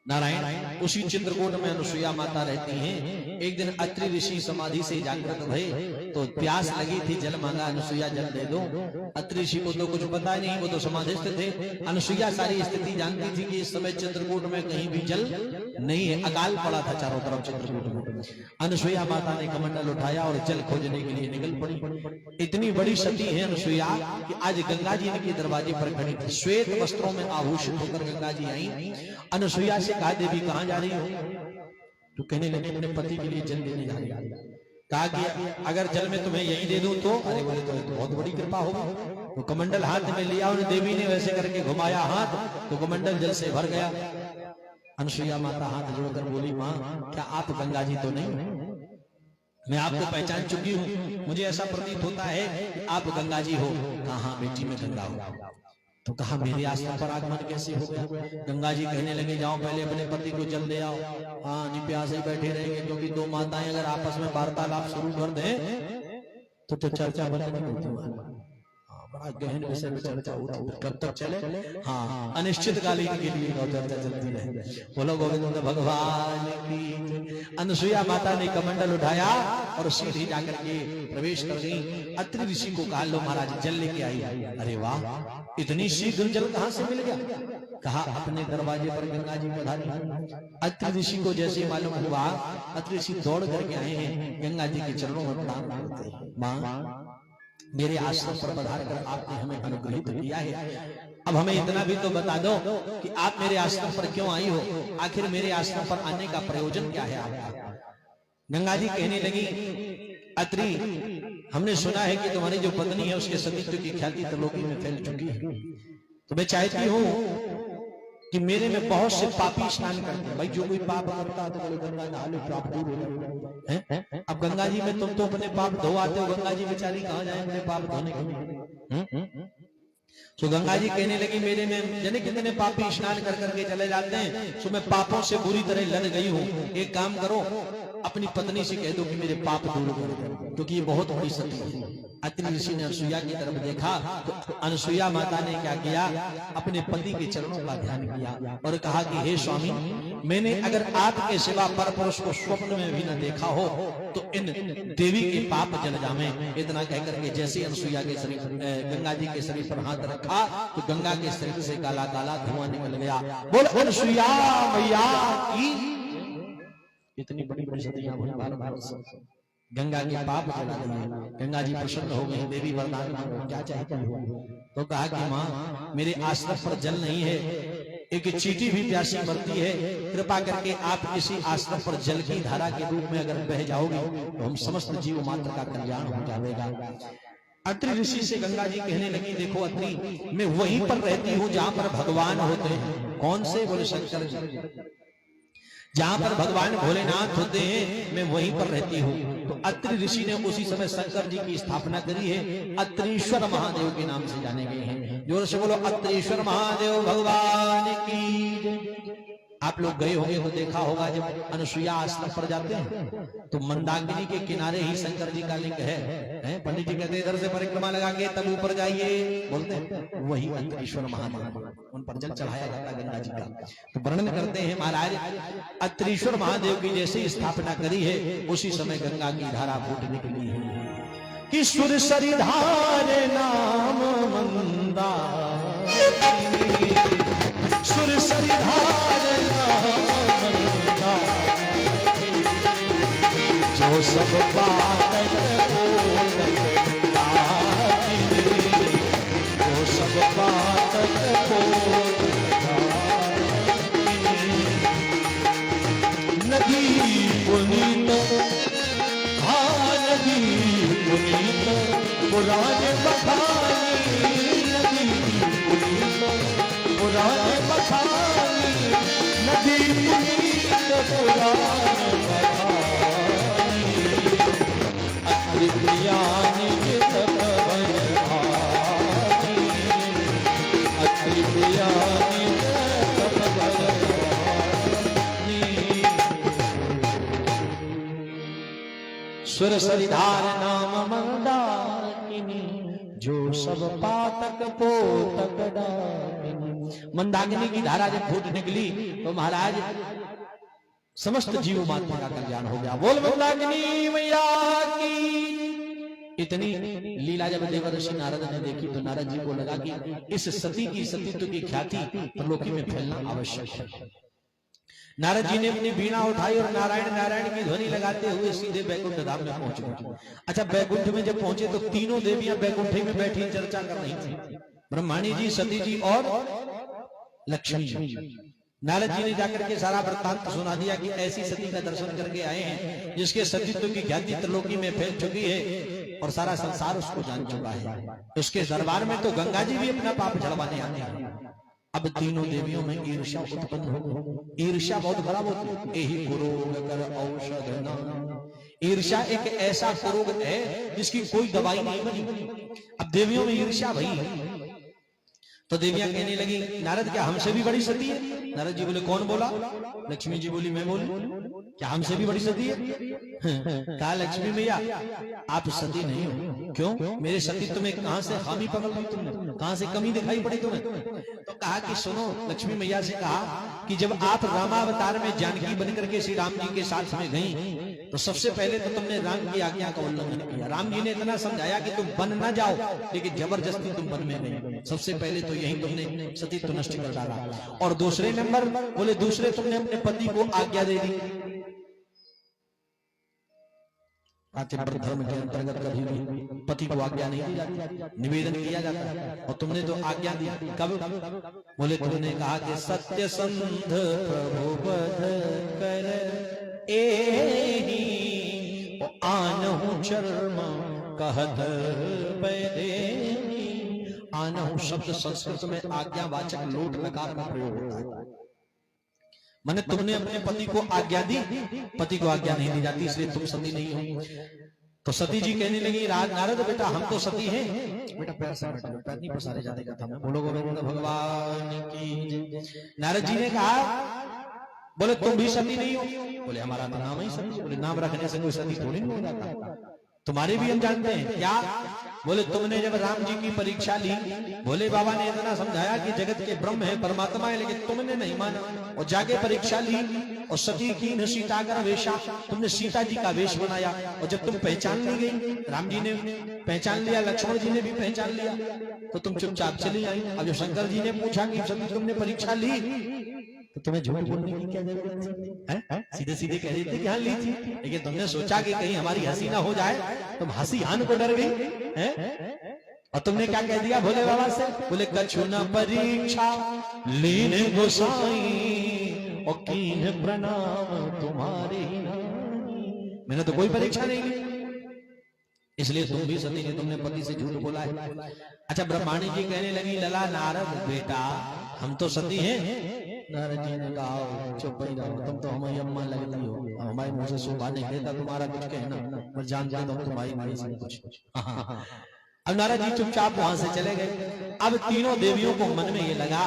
नारायण उसी चित्रकूट में अनुसुईया माता रहती हैं। एक दिन अत्रि ऋषि समाधि से जागृत भये तो प्यास लगी थी, जल मांगा, अनुसुईया जल दे दो। अत्रि ऋषि को तो कुछ पता नहीं, वो तो समाधिस्थ थे। अनुसुईया सारी स्थिति जानती थी कि इस समय चित्रकूट में कहीं भी जल नहीं है, अकाल पड़ा था चारों तरफ चित्रकूट में। अनुसुईया माता ने कमंडल उठाया और जल खोजने के लिए निकल पड़ी। इतनी बड़ी सती है अनुसुईया कि आज गंगा जी इनके दरवाजे पर खड़ी थी। श्वेत वस्त्रों में आभूषित होकर गंगा जी आई। अनुसुईया से कहा देवी कहां जा रही हो? तो कहने लगे अपने पति के लिए जल देने जा रही है। कहा कि अगर जल में तुम्हें यही दे दूं तो? अरे बोले तो बहुत बड़ी कृपा होगी। तो कमंडल हाथ में लिया और देवी ने वैसे करके घुमाया हाथ तो कमंडल जल से भर गया। अनुसुईया माता हाथ जोड़कर बोली, माँ क्या आप गंगा जी तो नहीं? मैं आपको पहचान चुकी हूँ, मुझे ऐसा प्रतीत होता है कि आप गंगा जी हो। कहा बेटी में गंगा हो। तो कहा मेरे आस्था पर आगमन कैसे हो गया? गंगा जी कहने लगे जाओ पहले अपने पति को जल दे आओ। हाँ नहीं प्यासे बैठे रहेंगे, क्योंकि दो माताएं अगर आपस में वार्तालाप शुरू कर दें तो चर्चा बंद नहीं होती। बड़ा गहन विषय में चर्चा होती, कब तक चले? हाँ अनिश्चित कालीन के लिए चर्चा चलती रहे। बोलो गोविंद भगवान की। अनुसुईया माता ने कमंडल उठाया और सीधी जाकर के प्रवेश कर गई। अत्रि ऋषि को कहा लो महाराज जल लेके आई। अरे वाह इतनी शीघ्र जल कहां से मिल गया? कहा अपने दरवाजे पर गंगा जी पधारी। अत्रि ऋषि को जैसे मालूम हुआ, अत्रि ऋषि दौड़ करके आए हैं, गंगा जी के चरणों में प्रणाम करते हैं। मां मेरे आश्रम पर पधार कर आपने हमें अनुग्रहित किया है। अब हमें इतना भी तो बता दो कि आप मेरे आश्रम पर क्यों आई हो, आखिर मेरे आश्रम पर आने का प्रयोजन क्या है आपका। गंगा जी कहने लगी, अत्रि, हमने सुना है कि तुम्हारी जो पत्नी है उसके सतीत्व की ख्याति त्रिलोकी में फैल चुकी है, तो मैं चाहती हूँ कि मेरे में बहुत से पापी स्नान करते हैं। भाई जो कोई पाप करता है तो बोले गंगा नहा लो, पाप दूर हो जाएगा। अब गंगा जी में तुम तो अपने पाप धो आते हो, गंगा जी बेचारी कहाँ जाए अपने पाप धोने के लिए। तो गंगा जी कहने लगी, मेरे में जाने कितने पापी स्नान कर करके चले जाते हैं, तो मैं पापों से बुरी तरह लद गई हूँ। एक काम करो, अपनी पत्नी से कह दो कि मेरे पाप दूर करो, क्योंकि ये बहुत बड़ी सती है। अत्रि ऋषि ने अनसुईया की तरफ देखा तो अनसुईया माता ने क्या किया, अपने पति के चरणों का ध्यान किया और कहा कि हे स्वामी, मैंने अगर आपके सिवा पर पुरुष को स्वप्न में भी न देखा हो तो इन देवी के पाप जल जामे। इतना कहकर के जैसे अनसुईया के शरीर, गंगा जी के शरीर पर हाथ रखा तो गंगा के शरीर से काला काला धुआं निकल गया। बोल अनसुईया मैया की। इतनी बड़ी बड़ी सतियां भारत गंगा के पाप जला दिए। गंगा जी प्रसन्न हो गई, देवी वरदान मांगो, क्या चाहती हो। तो कहा कि माँ, मेरे आश्रम पर जल नहीं है, एक चींटी भी प्यासी मरती है, कृपा करके आप किसी आश्रम पर जल की धारा के रूप में अगर बह जाओगे तो हम समस्त जीव मात्र का कल्याण हो जाएगा। अत्रि ऋषि से गंगा जी कहने लगी, देखो अत्रि, मैं वहीं पर रहती हूँ जहां पर भगवान होते हैं। कौन से? बोले शंकर जी। जहां पर भगवान भोलेनाथ होते हैं मैं वहीं पर रहती हूँ। तो अत्रि ऋषि ने उसी समय शंकर जी की स्थापना करी है, अत्रीश्वर महादेव के नाम से जाने गए हैं। जोर से बोलो अत्रीश्वर महादेव भगवान की। आप लोग गए होंगे तो देखा होगा, जब अनसुईया आश्रम पर जाते हैं तो मंदाकिनी के किनारे ही शंकर जी का लिंग है। पंडित जी कहते इधर से परिक्रमा लगा के तब ऊपर जाइए, बोलते हैं वही अत्रीश्वर महादेव, उन पर जल चढ़ाया जाता है गंगा जी का। तो वर्णन करते हैं महाराज, अत्रीश्वर महादेव की जैसे स्थापना करी है उसी समय गंगा की धारा फूट निकली है कि सुर सरिधार नाम मंदा, सुर सरिधार जो सब बात जो सब बात नदी पुनीत, हाँ नदी पुनीत पुराने बखानी, नदी पुनीत पुराने बखानी, नदी पुनीत पुराने बखानी, अत्रि प्रियानि तप बलधानी, अत्रि प्रियानि तप बलधानी। सुर सरिधार नाम मंदाकिनी, जो सब पातक पोतक डाकिनी। मंदाकिनी की धारा जब फूट निकली तो महाराज समस्त जीव मात्र का कल्याण हो गया। बोल मंदाकिनी मैया की। इतनी लीला जब देवर्षि नारद ने देखी तो नारद जी को लगा कि इस सती की सतीत्व की ख्याति त्रिलोकी में फैलना आवश्यक है। नारद जी ने अपनी बीणा उठाई और नारायण नारायण की ध्वनि लगाते हुए सीधे बैकुंठ धाम में पहुंच गए। अच्छा, बैकुंठ में जब पहुंचे तो तीनों देवियां बैकुंठ में बैठी चर्चा कर रही थी, ब्रह्माणी जी, सती जी और लक्ष्मी जी। नारद जी ने जाकर के सारा वृत्तांत सुना दिया कि ऐसी सती का दर्शन करके आए हैं जिसके सतीत्व की ख्याति त्रिलोकी में फैल चुकी है और सारा संसार उसको जान चुका है। उसके दरबार में तो गंगा जी भी अपना पाप झड़वाने आते हैं। अब तीनों देवियों में ईर्ष्या उत्पन्न हो गई। ईर्ष्या बहुत खराब होती है। यही कुरोग कर औषध न। ईर्ष्या एक ऐसा कुरोग है जिसकी कोई दवाई नहीं बनी। अब देवियों में ईर्ष्या भई तो देवियां कहने लगी, नारद क्या हमसे भी बड़ी सती है? नारद जी बोले कौन बोला? लक्ष्मी जी बोली मैं बोली, क्या हमसे भी बड़ी सती है? कहा लक्ष्मी मैया आप सती नहीं हो। क्यों? मेरे सतीत्व में कहां से खामी पकड़ ली तुमने, कहां से कमी दिखाई पड़ी तुम्हें? तो कहा कि सुनो, लक्ष्मी मैया से कहा कि जब आप रामावतार में जानकी बनकर के श्री राम जी के साथ में गई तो सबसे पहले तो तुमने राम की आज्ञा का उल्लंघन किया। राम जी ने इतना समझाया कि तुम बन ना जाओ, लेकिन जबरदस्ती तुम बन में गई। सबसे पहले तो यही तुमने सतीत्व नष्ट कर डाला। और दूसरे नंबर बोले दूसरे तुमने अपने पति को आज्ञा दे दी पातिव्रत धर्म के अंतर्गत कभी भी पति को आज्ञा नहीं दी जाती, निवेदन किया जाता है। और तुमने तो आज्ञा दी कब? बोले तुमने कहा कि सत्य संध प्रभु बध कर एहि आनहु चर्म कहत पैदेहि। आनहु शब्द संस्कृत में आज्ञावाचक लोट लकार का प्रयोग होता है। मैंने तुमने अपने पति को आज्ञा दी, पति को आज्ञा नहीं दी जाती, इसलिए तुम सती नहीं हो। तो सती जी कहने लगी नारद बेटा हम तो सती हैं। बेटा पैर से पैर नहीं पसारे जाने का था। बोलो गोविंद भगवान की। नारद जी ने कहा बोले तुम भी सती नहीं हो? बोले हमारा तो नाम ही सती। बोले नाम रखने से कोई सती थोड़ी नहीं हो जाता, तुम्हारे भी हम जानते हैं। क्या? बोले तुमने जब राम जी की परीक्षा ली, भोले बाबा ने इतना समझाया कि जगत के ब्रह्म है, परमात्मा है, लेकिन तुमने नहीं माना और जाके परीक्षा ली और सती की सीताकर वेशा, तुमने सीता जी का वेश बनाया। और जब तुम पहचान ली गई, राम जी ने पहचान लिया, लक्ष्मण जी ने भी पहचान लिया, तो तुम चुपचाप चली आई। अब जब शंकर जी ने पूछा कि सती तुमने परीक्षा ली, तो तुम्हें झूठ बोलने की क्या जरूरत है? सीधे सीधे कह देते कि हाँ ली थी, लेकिन तुमने सोचा कि कहीं हमारी हंसी ना हो जाए, तुम हंसी हान को डर गई हैं? और तुमने क्या कह दिया भोले बाबा से? बोले कछु न परीक्षा लीने गोसाई और कीन प्रणाम तुम्हारे। मैंने तो कोई परीक्षा नहीं ली, इसलिए तुम भी सती ने तुमने पति से झूठ बोला है। अच्छा ब्रह्माणी जी कहने लगी लला नारद बेटा हम तो सती हैं। नारद जी ने कहा चुप ही रहो, तुम तो हमारी अम्मा लगती हो, हमारे मुंह से शोभा नहीं देता तुम्हारा कुछ कहना, मैं जानता हूं तुम्हारी माई से कुछ। अब नारद जी चुपचाप वहां से चले गए। अब तीनों देवियों को मन में ये लगा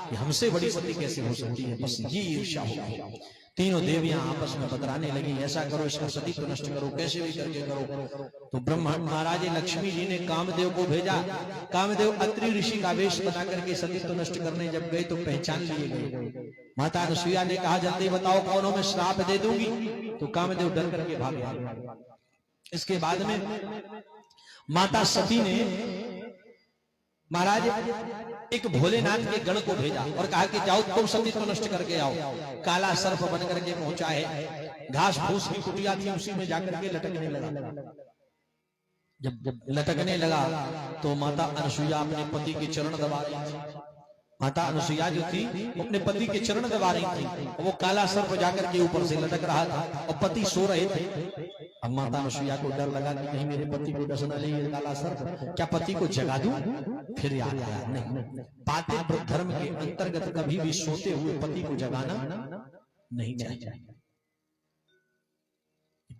कि हमसे बड़ी सती कैसे हो सकती है, बस ये ईर्ष्या हो गई। तीनों देवियां आपस में बतराने लगी ऐसा करो इसका सती को नष्ट करो, कैसे भी करके करो। तो ब्रह्मा महाराज लक्ष्मी जी ने कामदेव को भेजा। कामदेव अत्रि ऋषि का वेश बना करके सती को नष्ट करने जब गए तो पहचान लिए गए। माता अनुसुईया ने कहा जल्दी बताओ कौन हो, मैं श्राप दे दूंगी। तो कामदेव डर करके भाग गए। इसके बाद में माता सती ने महाराज एक भोलेनाथ के गण को भेजा और कहा कि जाओ तुम सती को नष्ट करके आओ। काला सर्प बन करके पहुंचा है, घास फूस की कुटिया थी उसी में जाकर के लटकने लगा। जब लटकने लगा तो माता अनुसुईया अपने पति के चरण दबा रही थी। माता अनुसुईया जो थी अपने पति के चरण दबा रही थी और वो काला सर्प जाकर के ऊपर से लटक रहा था और पति सो रहे थे। अब माता अनुसुईया को डर लगा कि कहीं मेरे पति को डस न ले ये काला सर्प, क्या पति को जगा दूं? फिर याद आया नहीं, पातिव्रत धर्म के अंतर्गत कभी भी सोते हुए पति को जगाना नहीं चाहिए।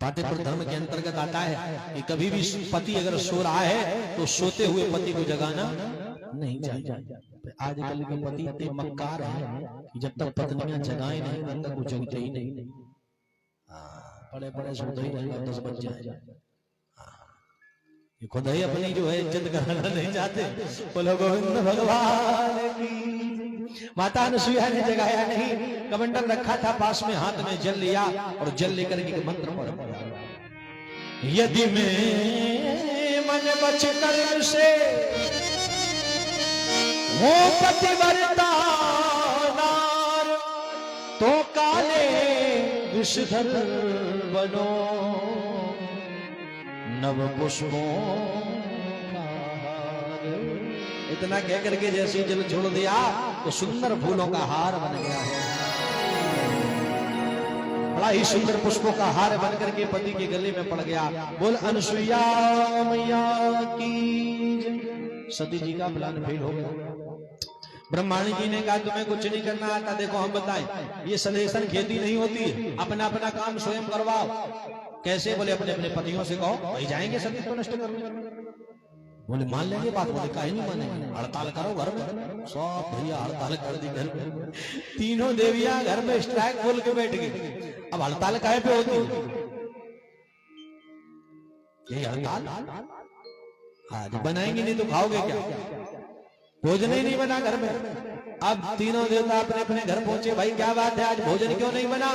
पातिव्रत धर्म के अंतर्गत आता है कि कभी भी पति अगर सो रहा है तो सोते हुए पति को जगाना नहीं चाहिए। आजकल के पति इतने मक्कार हैं कि जब तक पत्नियां जगाए नहीं तब तक वो जगते ही नहीं। बड़े बड़े सोते ही रहेगा 10 बज जाए। ये खुद ही अपनी जो है इज्जत कराना नहीं चाहते। बोलो गोविंद भगवान की। माता अनुसुईया ने जगाया नहीं, कमंडल रखा था पास में, हाथ में जल लिया और जल लेकर के मंत्र पढ़ा। यदि मैं मन बच कर से वो पतिव्रता नार तो काले विषधर बनो नव पुष्पों का हार। इतना कह करके जैसे जल छोड़ दिया तो सुंदर फूलों का हार बन गया है। बड़ा ही सुंदर पुष्पों का हार बन करके पति के गले में पड़ गया। बोल अनुसुईया मैया की। सती जी का प्लान फेल हो गया। ब्रह्माणी जी ने कहा तुम्हें कुछ नहीं करना आता, देखो हम बताएं ये सदेशन खेती नहीं होती है, अपना अपना काम स्वयं करवाओ। कैसे? बोले अपने अपने पतियों से कहो वही जाएंगे सती को नष्ट करने। बोले मान लेंगे बात। बोले काहे नहीं मानेंगे, हड़ताल करो घर में। सब भैया हड़ताल कर दी घर में। तीनों देवियां घर में स्ट्राइक बोल के बैठ गई। अब हड़ताल काहे पे होती है? ये हड़ताल आज बनाएंगे नहीं तो खाओगे क्या? भोजन ही नहीं बना घर में। अब तीनों देवता अपने अपने घर पहुंचे। भाई क्या बात है, आज भोजन क्यों नहीं बना?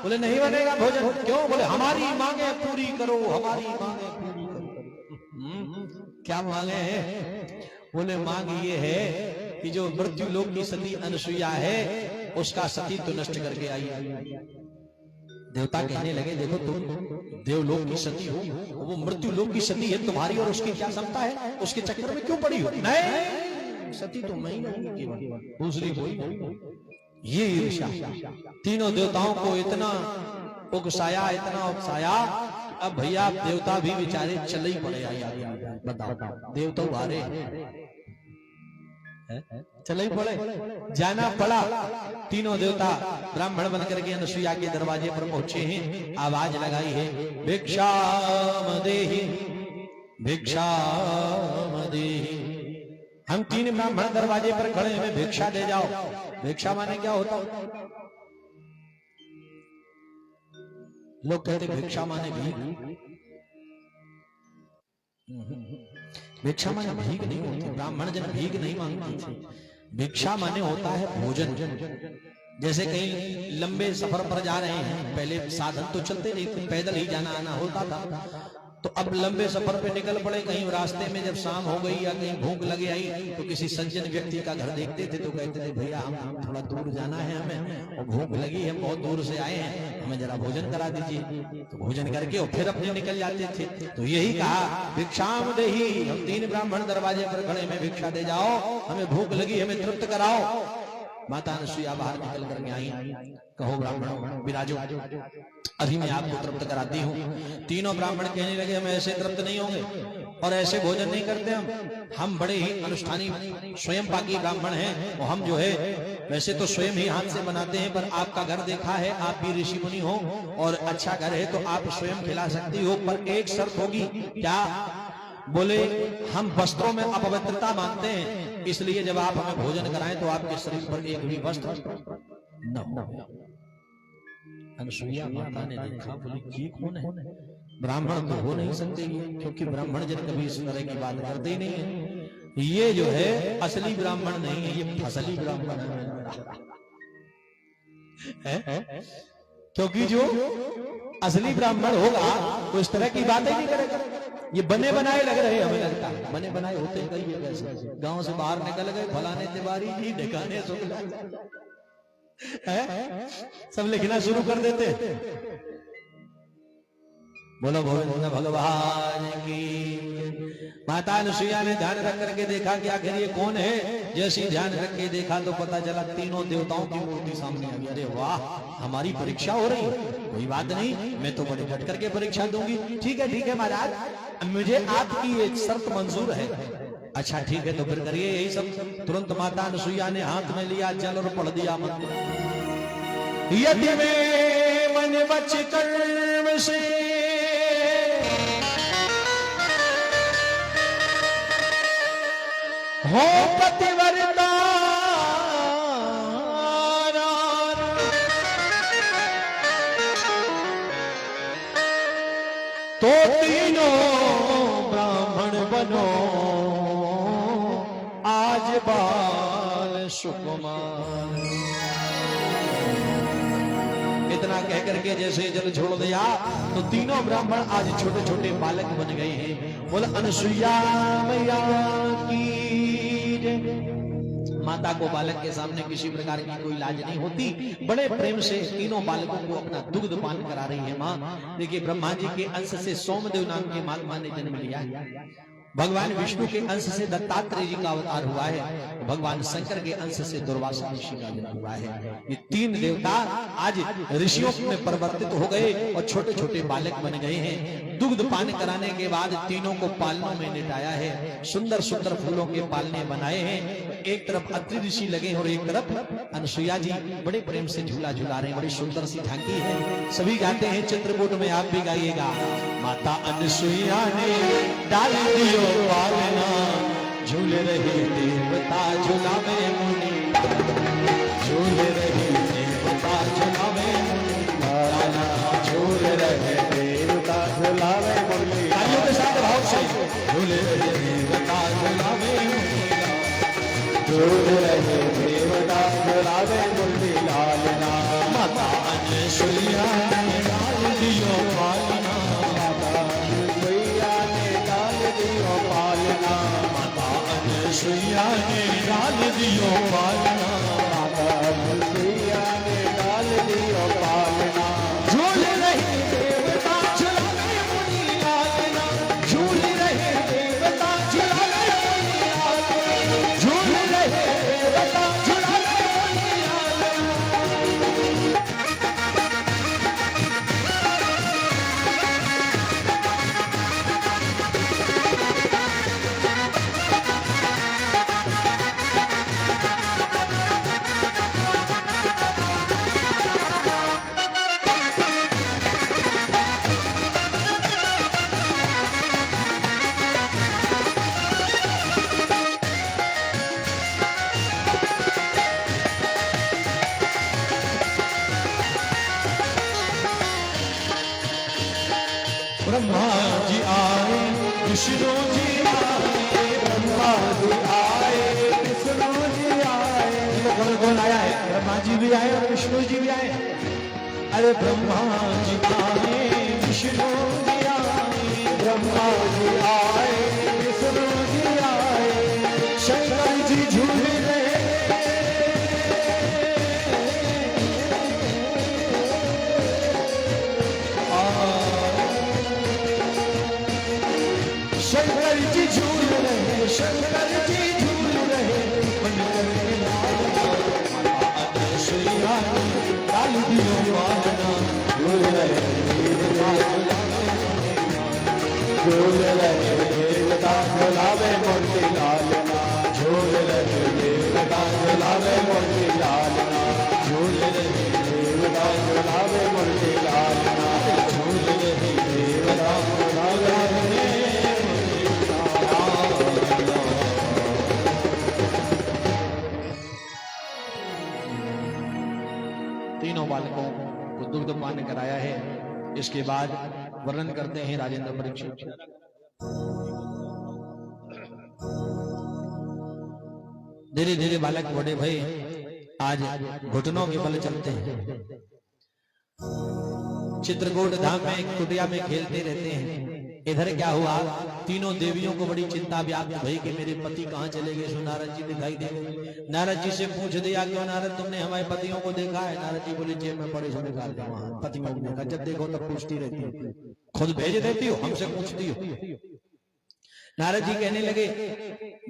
बोले नहीं बनेगा भोजन। क्यों? बोले हमारी मांगे पूरी करो, हमारी मांगे पूरी करो। क्या मांगे हैं? बोले मांग ये है कि जो मृत्यु लोक की सती अनुसुईया है उसका सती तो नष्ट करके आई। देवता कहने लगे देखो तुम देवलोक की सती हो, वो मृत्यु लोक की सती है, तुम्हारी और उसकी क्या क्षमता है, उसके चक्कर में क्यों पड़ी हो? नहीं, सती तो मैं ही हूं केवल, दूसरी कोई नहीं। ये ईर्ष्या तीनों देवताओं को इतना उकसाया, इतना उकसाया, अब भैया देवता भी बेचारे चले ही पड़े। बताओ देवता हारे, चले ही पड़े, जाना पड़ा। तीनों देवता ब्राह्मण बनकर के अनुसुईया के दरवाजे पर पहुंचे हैं, आवाज लगाई है भिक्षाम देहि भिक्षाम देहि। हम तीन ब्राह्मण दरवाजे पर खड़े हैं, भिक्षा दे जाओ। भिक्षा माने क्या होता? लोग कहते भिक्षा माने भीख। भिक्षा माने भीख नहीं होती, ब्राह्मण जन भीख नहीं मांगते थे। भिक्षा माने होता है भोजन। जैसे कहीं लंबे सफर पर जा रहे हैं, पहले साधन तो चलते नहीं थे, पैदल ही जाना आना होता था, तो अब लंबे सफर पे निकल पड़े। कहीं रास्ते में जब शाम हो गई या कहीं भूख लगे आई तो किसी सज्जन व्यक्ति का घर देखते थे तो कहते थे भैया हम थोड़ा दूर जाना है हमें, और भूख लगी है, बहुत दूर से आए हैं, हमें जरा भोजन करा दीजिए। तो भोजन करके और फिर अपने निकल जाते थे। तो यही कहा भिक्षाम देहि, हम तीन ब्राह्मण दरवाजे पर खड़े में भिक्षा दे जाओ, हमें भूख लगी, हमें तृप्त कराओ। माता अनुसुईया बाहर निकल करके आई, कहो ब्राह्मणों विराजो, अभी मैं आपको तृप्त कराती हूँ। तीनों ब्राह्मण कहने लगे हम ऐसे तृप्त नहीं होंगे और ऐसे भोजन नहीं करते, हम बड़े ही अनुष्ठानी स्वयं पाकी ब्राह्मण हैं, और हम जो है वैसे तो स्वयं ही हाथ से बनाते हैं, पर आपका घर देखा है, आप भी ऋषि मुनि हो और अच्छा घर है तो आप स्वयं खिला सकती हो, पर एक शर्त होगी। क्या? बोले हम वस्त्रों में अपवित्रता मानते हैं, इसलिए जब आप हमें भोजन कराएं तो आपके शरीर पर एक भी वस्त्र न हो। अनुसुईया माता ने देखा, बोली ये कौन है? ब्राह्मण तो हो नहीं सकते, क्योंकि ब्राह्मण जन कभी इस तरह की बात करते ही नहीं है। ये जो है असली ब्राह्मण नहीं है, ये फसली ब्राह्मण है। क्योंकि जो असली ब्राह्मण होगा तो इस तरह की बातें नहीं करेगा। ये बने बनाए लग रहे हैं, हमें लगता है बने बनाए होते करिए कैसे। गांव से बाहर निकल गए, फलाने तिवारी जी, ढिकाने शुक्ला, सब लिखना शुरू कर देते। बोलो भोले भगवान की। माता अनुसुईया ने ध्यान रख करके देखा कि आखिर ये कौन है। जैसे ध्यान रख के देखा तो पता चला तीनों देवताओं की मूर्ति सामने आ गई। अरे वाह, हमारी परीक्षा हो रही है। कोई बात नहीं, मैं तो बड़े डट करके परीक्षा दूंगी। ठीक है महाराज, मुझे आपकी एक शर्त मंजूर है। अच्छा ठीक है, तो फिर करिए यही सब। तुरंत माता अनुसुईया ने हाथ में लिया जल और पढ़ दिया मंत्र। यदि में मन बच कर्म से हो पतिव्रता, तो तीनों ब्राह्मण बनो आज बाल सुकुमार। इतना कह करके जैसे जल छोड़ दिया तो तीनों ब्राह्मण आज छोटे छोटे बालक बन गए हैं। बोला अनुसुईया मैया की। माता को बालक के सामने किसी प्रकार की कोई लाज नहीं होती, बड़े प्रेम से तीनों बालकों को अपना दुग्ध पान करा रही है माँ। देखिए ब्रह्मा जी के अंश से सोमदेव नाम के महात्मा ने जन्म लिया है, भगवान विष्णु के अंश से दत्तात्रेय जी का अवतार हुआ है, भगवान शंकर के अंश से दुर्वासा ऋषि का जन्म हुआ है। ये तीन देवता आज ऋषियों में परिवर्तित हो गए और छोटे छोटे बालक बन गए हैं। दुग्ध पान कराने के बाद तीनों को पालनों में लिटाया है, सुंदर सुंदर फूलों के पालने बनाए हैं। एक तरफ अत्रि ऋषि लगे और एक तरफ अनुसुईया जी बड़े प्रेम से झूला झूला रहे हैं। बड़ी सुंदर सी झांकी है, सभी गाते हैं। चित्रकूट में आप भी गाइएगा। माता अनुसुईया ने डाल दियो पालना, झूल रही देवता झूला में मुनि, झूल रही देवता झूला में मुनि, झूल रहे देवता झूला में मुनि। तालियों के साथ भाव से झूल रहे देवता झूला में मुनि, झूल रहे देवता झूला में मुनि लालना। माता अनुसुईया ने डाल दियो पालना, अनुसुईया ने डाल दियो पालना, माता अनुसुईया ने डाल दियो पालना। झूले ब्रह्मा जी आए विष्णु जी आए, ब्रह्मा जी आए विष्णु जी आए। कौन कौन आया है? ब्रह्मा जी भी आए और विष्णु जी भी आए। अरे ब्रह्मा जी आए विष्णु जी आए, ब्रह्मा जी आए विष्णु जी आए। शंकर जी झूल रहे, शंकर जी झूल रहे, शंकर जी झूल रहे, बनकर के अनसुईया डाल दियो पालना, झूल रहे झूल रहे देवता बुलावे मोती लालना। झूल रहे देवता बुलावे मोती लालना। झूल रहे देवता बुलावे मोती लालना। झूल रहे देवता बुलावे। तीनों बालकों को दुग्धपान कराया है। इसके बाद वर्णन करते हैं राजेंद्र परीक्षित। धीरे धीरे बालक बड़े भई, आज घुटनों के बल चलते हैं। चित्रकूट धाम में एक कुटिया में खेलते रहते हैं। इधर क्या हुआ, तीनों देवियों को बड़ी चिंता व्याप्त भई कि मेरे पति कहाँ चले गए। सो नारद जी दिखाई दे गए। नारद जी से पूछ दिया, क्यों नारद तुमने हमारे पतियों को देखा है? नारद जी बोले, जेब में पड़े समय निकाल दे, वहां पतियों को देखा। जब देखो तब पूछती रहती हो, खुद भेज देती हो, हमसे पूछती हो। नारद जी कहने लगे,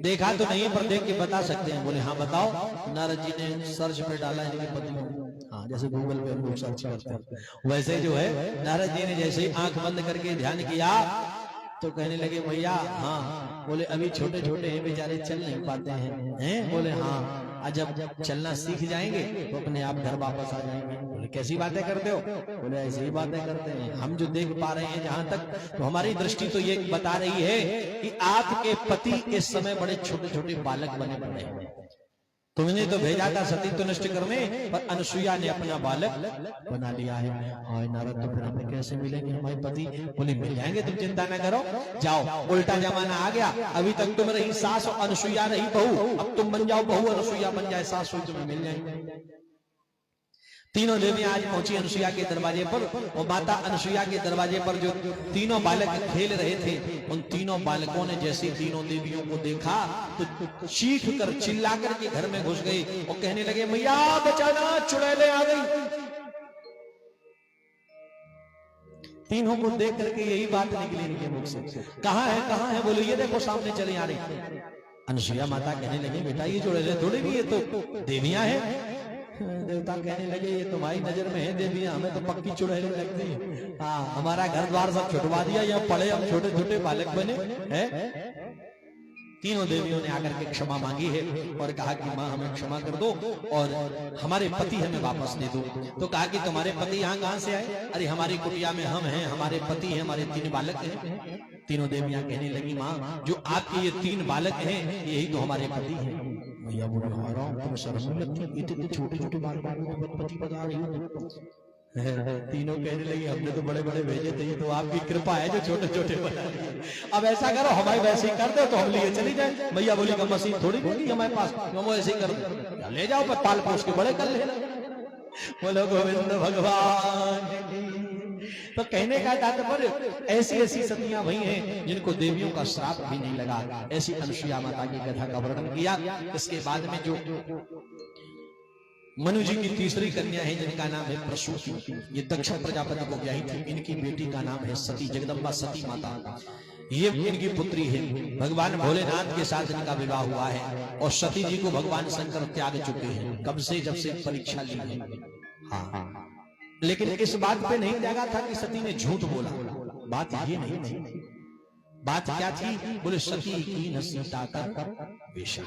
देखा तो नहीं पर देख के बता सकते हैं। बोले हाँ बताओ। नारद जी ने सर्च पे डाला इनके पतियों, हाँ जैसे गूगल पे हम लोग सर्च करते हैं वैसे जो है नारद जी ने जैसे ही आंख बंद करके ध्यान किया तो कहने लगे, भैया हाँ। बोले अभी छोटे छोटे हैं बेचारे, चल नहीं पाते हैं। बोले हाँ, जब चलना सीख जाएंगे तो अपने आप घर वापस आ जाएंगे। बोले कैसी बातें करते हो? बोले ऐसी ही बातें करते हैं। हम जो देख पा रहे हैं जहां तक, तो हमारी दृष्टि तो ये बता रही है कि आपके पति इस समय बड़े छोटे छोटे बालक बने पड़े हैं। तुमने तो भेजा था सती तो नष्ट करने, पर अनसुईया ने अपना बालक बना लिया है। और नारद तो फिर हमें कैसे मिलेंगे हमारे पति? बोले मिल जाएंगे, तुम चिंता न करो। जाओ, उल्टा जमाना आ गया। अभी तक तुम रही सास और अनसुईया रही बहू, अब तुम बन जाओ बहू, अनसुईया बन जाए सास, तुम्हें मिल जाएंगे। तीनों देवियां आज पहुंची अनसुईया के दरवाजे पर, और माता अनसुईया के दरवाजे पर जो तीनों बालक खेल रहे थे, उन तीनों बालकों ने जैसे तीनों देवियों को देखा तो चीख कर चिल्ला कर के घर में घुस गए और कहने लगे, मैया बचाना, चुड़ैलें आ गई। तीनों को देख करके यही बात निकली इनके मुख से, कहाँ है? बोले ये देखो सामने चली आ रही। अनसुईया माता कहने लगी, बेटा ये चुड़ैलें थोड़ी भी, ये तो देवियां हैं। देवता कहने लगे, ये तुम्हारी नजर में है देवियां, हमें तो पक्की चुड़ैलें लगती है। हाँ, हमारा घर द्वार सब छुटवा दिया, या पड़े हम छोटे छोटे बालक बने हैं। तीनों देवियों ने आकर के क्षमा मांगी है और कहा कि माँ हमें क्षमा कर दो और हमारे पति हमें वापस दे दो। तो कहा कि तुम्हारे पति यहाँ कहाँ से आए? अरे हमारी कुटिया में हम हैं, हमारे पति हैं, हमारे 3 बालक हैं। तीनों देवियां कहने लगी, माँ जो आपके ये 3 बालक हैं यही तो हमारे पति हैं। भैया बोले, तुम शर्म लगती, इतने छोटे छोटे बालकों को पति बता रही हो। तीनों कहने लगे, हमने तो बड़े बड़े भेजे थे, ये तो आपकी कृपा है जो छोटे छोटे बना रही। अब ऐसा करो, हमारे वैसे ही कर दो तो हम लिए चली जाए। भैया बोली का मशीन थोड़ी होगी हमारे पास, हम ऐसे ही कर दो, ले जाओ पर पाल पोस के बड़े कर लेना। बोलो गोविंद भगवान। तो कहने का तात्पर्य, ऐसी ऐसी सतियां वही हैं जिनको देवियों का श्राप भी नहीं लगा। ऐसी अनसुईया माता की कथा का वर्णन किया। इसके बाद में जो मनु जी की तीसरी कन्या है जिनका नाम है प्रसूति, ये दक्ष प्रजापति को ब्याही थी। इनकी बेटी का नाम है सती, जगदम्बा सती माता। ये इनकी पुत्री है। भगवान भोलेनाथ के साथ इनका विवाह हुआ है और सती जी को भगवान शंकर त्याग चुके हैं कब से, जब से परीक्षा ली है। हाँ, लेकिन इस बात पे नहीं त्यागा था कि सती ने झूठ बोला। बात ये नहीं थी। बात क्या थी? बोले सती की न सीता का वेश,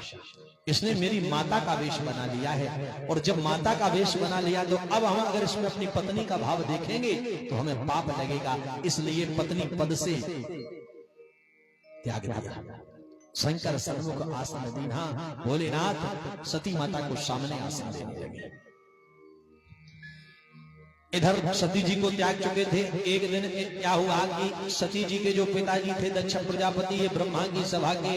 इसने मेरी माता का वेश बना लिया है। और जब माता का वेश बना लिया तो अब हम अगर इसमें अपनी पत्नी का भाव देखेंगे तो हमें पाप लगेगा। इसलिए पत्नी पद से त्याग दिया। शंकर सन्मुख आसन दीना, भोलेनाथ सती माता को सामने आसन देने लगे। इधर सती जी को त्याग चुके थे। एक दिन क्या हुआ कि सती जी के जो पिताजी थे दक्ष प्रजापति, ये ब्रह्मा की सभा के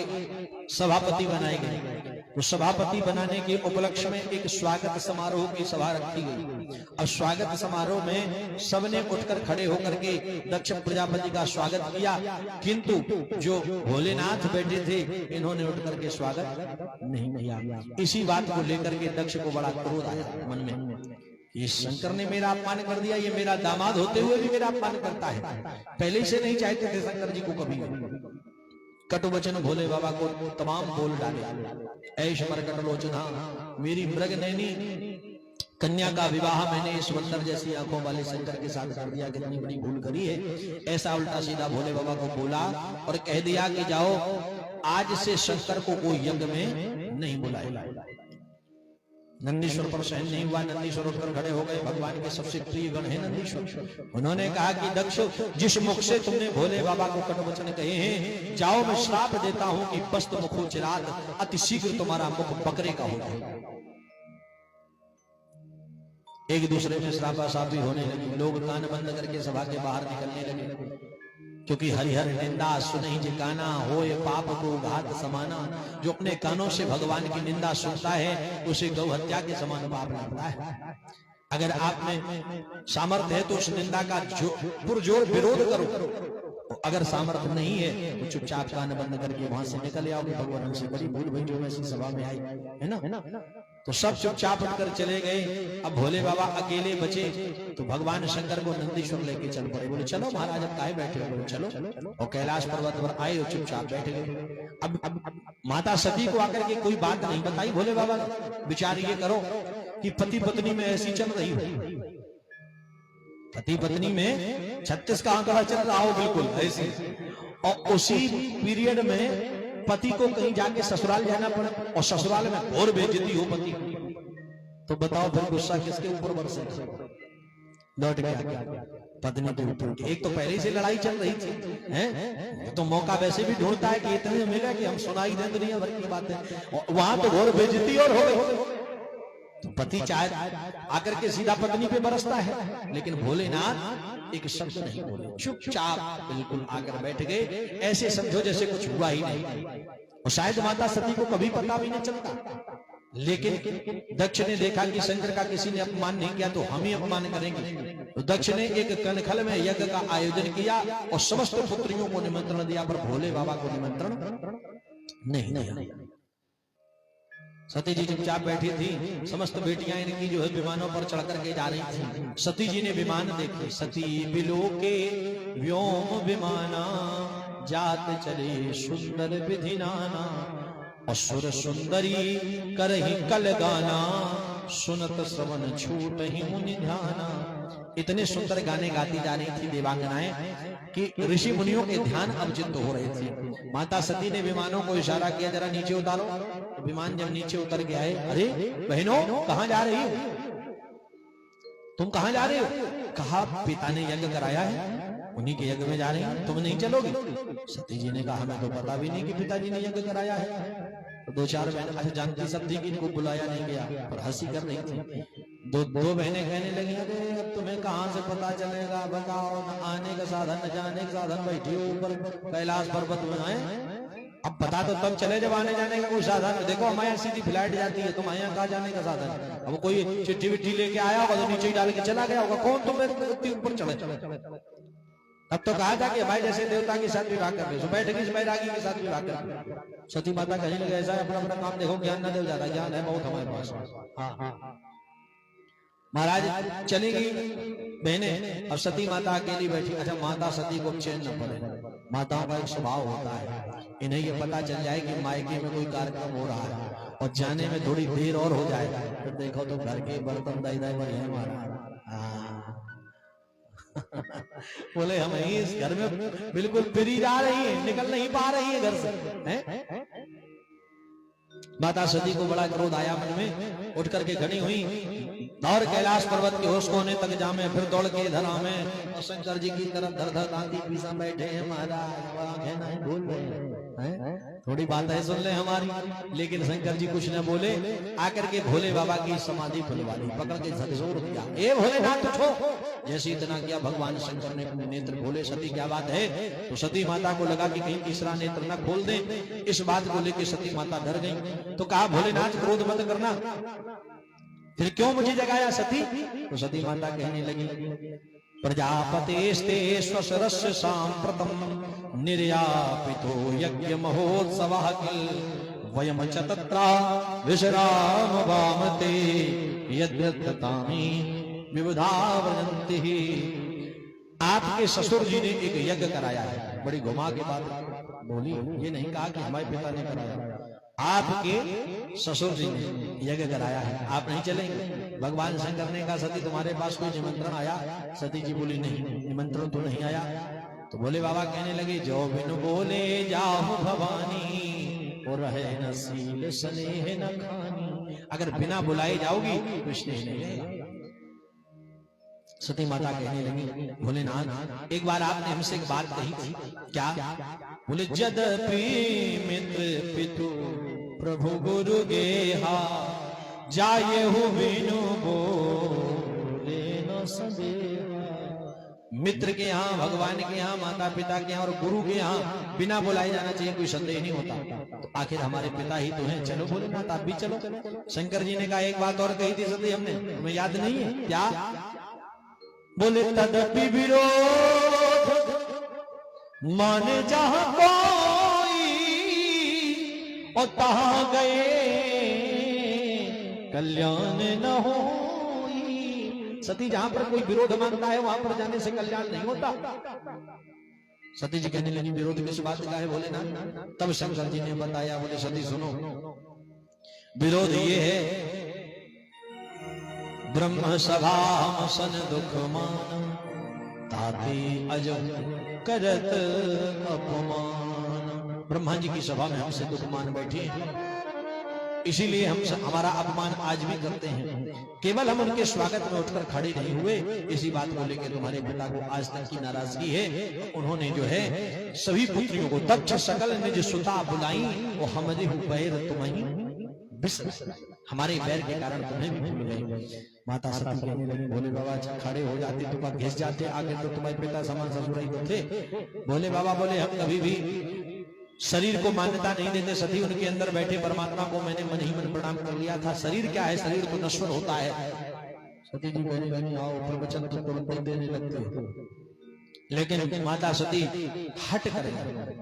सभापति बनाए गए। तो सभापति बनाने के उपलक्ष्य में एक स्वागत समारोह की सभा रखी गई। अब स्वागत समारोह में सबने उठकर खड़े होकर के दक्ष प्रजापति का स्वागत किया, किंतु जो भोलेनाथ बैठे थे इन्होंने उठकर के स्वागत नहीं किया। इसी बात को लेकर के दक्ष को बड़ा क्रोध आया मन में, ये शंकर ने मेरा अपमान कर दिया, ये मेरा दामाद होते हुए भी मेरा अपमान करता है। पहले से नहीं चाहते थे शंकर जी को कभी। कटु वचन भोले बाबा को तमाम बोल डाले। ऐश मरकट लोचना, मेरी मृग नैनी कन्या का विवाह मैंने इस बंदर जैसी आंखों वाले शंकर के साथ कर दिया, कितनी बड़ी भूल करी है। ऐसा उल्टा सीधा भोले बाबा को बोला और कह दिया कि जाओ आज से शंकर को कोई यज्ञ में नहीं बुलाएगा। नंदीश्वर पर सहन नहीं हुआ, नंदीश्वर उठकर खड़े हो गए। भगवान के सबसे प्रिय गण है नंदीश्वर। उन्होंने कहा कि दक्ष, जिस मुख से तुमने भोले बाबा को कटवचन कहे हैं, जाओ मैं श्राप देता हूं कि बस्त मुखो चिराग, अति शीघ्र तुम्हारा मुख बकरे का हो जाएगा। एक दूसरे में श्रापाशापी होने लगी। लोग कान बंद करके सभा के बाहर निकलने लगे, क्योंकि हरिहर निंदा सुनहि जे काना, होए पाप को घात समाना। जो अपने कानों से भगवान की निंदा सुनता है उसे गौ हत्या के समान पाप लगता है। अगर आप में सामर्थ्य है तो उस निंदा का पुरजोर विरोध करो, अगर सामर्थ्य नहीं है तो चुपचाप कान बंद करके वहां से निकल आओ। भगवान हमसे बड़ी भूल भई जो ऐसी सभा में आई, है ना। तो सब चुपचाप उठकर चले गए। अब भोले बाबा अकेले बचे तो भगवान शंकर को नंदीश्वर लेके चल पड़े। बोले चलो महाराज, अब काहे बैठे हो? बोले चलो। और कैलाश पर्वत पर आए और चुपचाप बैठ गए। अब माता सती को आकर के कोई बात नहीं बताई भोले बाबा। विचार ये करो कि पति पत्नी में ऐसी चल रही हो, पति पत्नी में 36 का आंकड़ा चल रहा हो, बिल्कुल ऐसी, और उसी पीरियड में पति को कहीं जाके ससुराल जाना पड़े और ससुराल में और बेइज्जती हो पति, तो बताओ फिर गुस्सा किसके ऊपर बरसे? लौट गया पत्नी के ऊपर। एक तो पहले से लड़ाई चल रही थी, हैं? तो मौका वैसे भी ढूंढता है कि इतने मिला कि हम सुनाई दे दुनिया भर की बातें। वहां तो और बेइज्जती और हो गई। तो पति चाहे आकर के सीधा पत्नी पे बरसता है, लेकिन भोलेनाथ एक शब्द नहीं बोले, चुपचाप बिल्कुल आकर बैठ गए। ऐसे समझो जैसे कुछ हुआ ही नहीं। और शायद माता सती को कभी पता भी नहीं चलता, लेकिन दक्ष ने देखा कि शंकर का किसी ने अपमान नहीं किया तो हम ही अपमान करेंगे। तो दक्ष ने एक कनखल में यज्ञ का आयोजन किया और समस्त पुत्रियों को निमंत्रण दिया, पर भोले बाबा को निमंत्रण नहीं दिया। सती जी चुपचाप बैठी थी। समस्त बेटियां इनकी जो है विमानों पर चढ़ करके जा रही थी। सती जी ने विमान देखे। सती बिलोके व्योम विमाना, जात चले सुंदर विधि नाना। असुर सुंदरी करहि कल गाना, सुनत श्रवण छूट ही मुनि ध्याना। इतने सुंदर गाने गाती जा रही थी देवांगनाएं कि ऋषि मुनियों के ध्यान अब चित्त हो रहे थे। माता सती ने विमानों को इशारा किया, जरा नीचे उतारो। तो विमान जब नीचे उतर के आए, अरे बहनों कहां जा रही हो? तुम कहां जा रहे हो? कहा पिता ने यज्ञ कराया है, उन्हीं के यज्ञ में जा रही हो, तुम नहीं चलोगी? सती जी ने कहा हमें तो पता भी नहीं कि पिताजी ने यज्ञ कराया है। तो दो चार बहनें अच्छा जानती सब थी कि इनको बुलाया नहीं गया, पर हंसी कर रही थी। दो बहनें कहने लगी, अरे अब तुम्हें कहां से पता चलेगा, बताओ। न आने का साधन न जाने का साधन, बैठी हो ऊपर कैलाश पर्वत में आए। अब पता तो तब चले जब आने जाने का कोई साधन। देखो हमारे सीधी फ्लाइट जाती है, तुम यहाँ कहाँ जाने का साधन? अब कोई चिट्ठी विट्ठी लेके आया होगा तो नीचे ही डाल के चला गया होगा, कौन तुम्हें ऊपर चले? तब तो कहा था कि भाई जैसे देवता के साथ विवाह कर रहे, बैठ गई बैरागी के साथ विवाह कर। सती माता कहने लगे, ऐसा अपना अपना काम देखो, ज्ञान न दे ज्यादा, ज्ञान है बहुत हमारे पास। हाँ महाराज चली गई बहने। अब सती माता अकेली बैठी। अच्छा माता सती को चैन न पड़े। माताओं का एक स्वभाव होता है, इन्हें ये पता चल जाए कि मायके में कोई कार्यक्रम हो रहा है और जाने में थोड़ी देर और हो जाए, फिर देखो तो घर के बर्तन दाई दाई बड़े हैं। बोले हम इस घर में बिल्कुल फ्री जा रही है, निकल नहीं पा रही है घर से। माता सती को बड़ा क्रोध आया मन में, उठ करके खड़ी हुई। और कैलाश पर्वत के होश कोने तक जामे, फिर दौड़ के इधर आमे और शंकर जी की तरफ धर धर दांती पीसा बैठे हैं महाराज। आंखें नहीं भूल रहे हैं, थोड़ी बात है सुन ले हमारी। लेकिन शंकर जी कुछ न बोले, आकर के भोले बाबा की समाधि खुलवा ली, पकड़ के झकझोर दिया। ए भोलेनाथ उठो। जैसे इतना किया भगवान शंकर ने अपने नेत्र खोले। सती क्या बात है, तो सती माता को लगा कि कहीं तीसरा नेत्र न खोल दे। इस बात को लेकर सती माता डर गई। तो कहा भोलेनाथ क्रोध मत करना, फिर क्यों मुझे जगाया सती? तो सती माता कहने लगी प्रजापतेस्ते स्वशरस्य सांप्रतम निर्यापितो यज्ञ महोत्सवः किल वयम च तत्रा विश्राम वामते यद्यतानि विबुधा व्रजन्ति। आपके ससुर जी ने एक यज्ञ कराया है। बड़ी घुमा के बात बोली, ये नहीं कहा कि हमारे पिता ने कराया, आपके ससुर जी ने यज्ञ कराया है, आप नहीं चलेंगे? भगवान शंकर ने कहा सती तुम्हारे पास कोई निमंत्रण आया? सती जी बोली नहीं, निमंत्रण तो नहीं आया। तो भोले बाबा कहने लगे जो बिनु बोले जाओ भवानी और रहे न सील स्नेह न खानी। अगर बिना बुलाए जाओगी तो स्नेह नहीं रहेगा। सती माता कहने लगी भोलेनाथ एक बार आपने हमसे एक बात कही थी, क्या? बोले यद्यपि मित्र पितु प्रभु गुरु गेहा जाये हूँ बिनु बोले न सदेहा। मित्र के यहाँ, भगवान के यहाँ, माता पिता के यहाँ और गुरु के यहाँ बिना बुलाए जाना चाहिए, कोई संदेह नहीं होता। तो आखिर हमारे पिता ही तो हैं, चलो भोलेनाथ आप भी चलो। शंकर जी ने कहा एक बात और कही थी सती हमने, तुम्हें याद नहीं है क्या? बोले तदपि विरोध माने जहां कोई और तहां गए कल्याण न होई। सती जहां पर कोई विरोध मानता है वहां पर जाने से कल्याण नहीं होता। सती जी कहने लगी विरोध किस बात का है भोलेनाथ? तब शंकर जी ने बताया, बोले सती सुनो, विरोध ये है ब्रह्म सभा सन दुख मान ताते अज करत अपमान। ब्रह्मा जी की सभा में हमसे दुख मान बैठे हैं, इसीलिए हम हमारा अपमान आज भी करते हैं। केवल हम उनके स्वागत में उठकर खड़े नहीं हुए, इसी बात को लेकर तुम्हारे पिता को आज तक की नाराजगी है। उन्होंने जो है सभी पुत्रियों को दक्ष सकल निज सुता बुलाई, वो हमारे पैर तुम्हें हमारे पैर के कारण तुम्हें भी भूल गए। माता सती कहने लगी भोले बाबा खड़े हो जाते तो घिस जाते, आगे तो तुम्हारे पिता समान ससुर ही थे। भोले बाबा बोले हम कभी भी शरीर को मान्यता नहीं देते सती, उनके अंदर बैठे परमात्मा को मैंने मन ही मन प्रणाम कर लिया था। शरीर क्या है, शरीर तो नश्वर होता है। सती जी कहने लगी आओ प्रवचन तो तुरंत देने लगते हो, लेकिन माता सती हट करेंगे,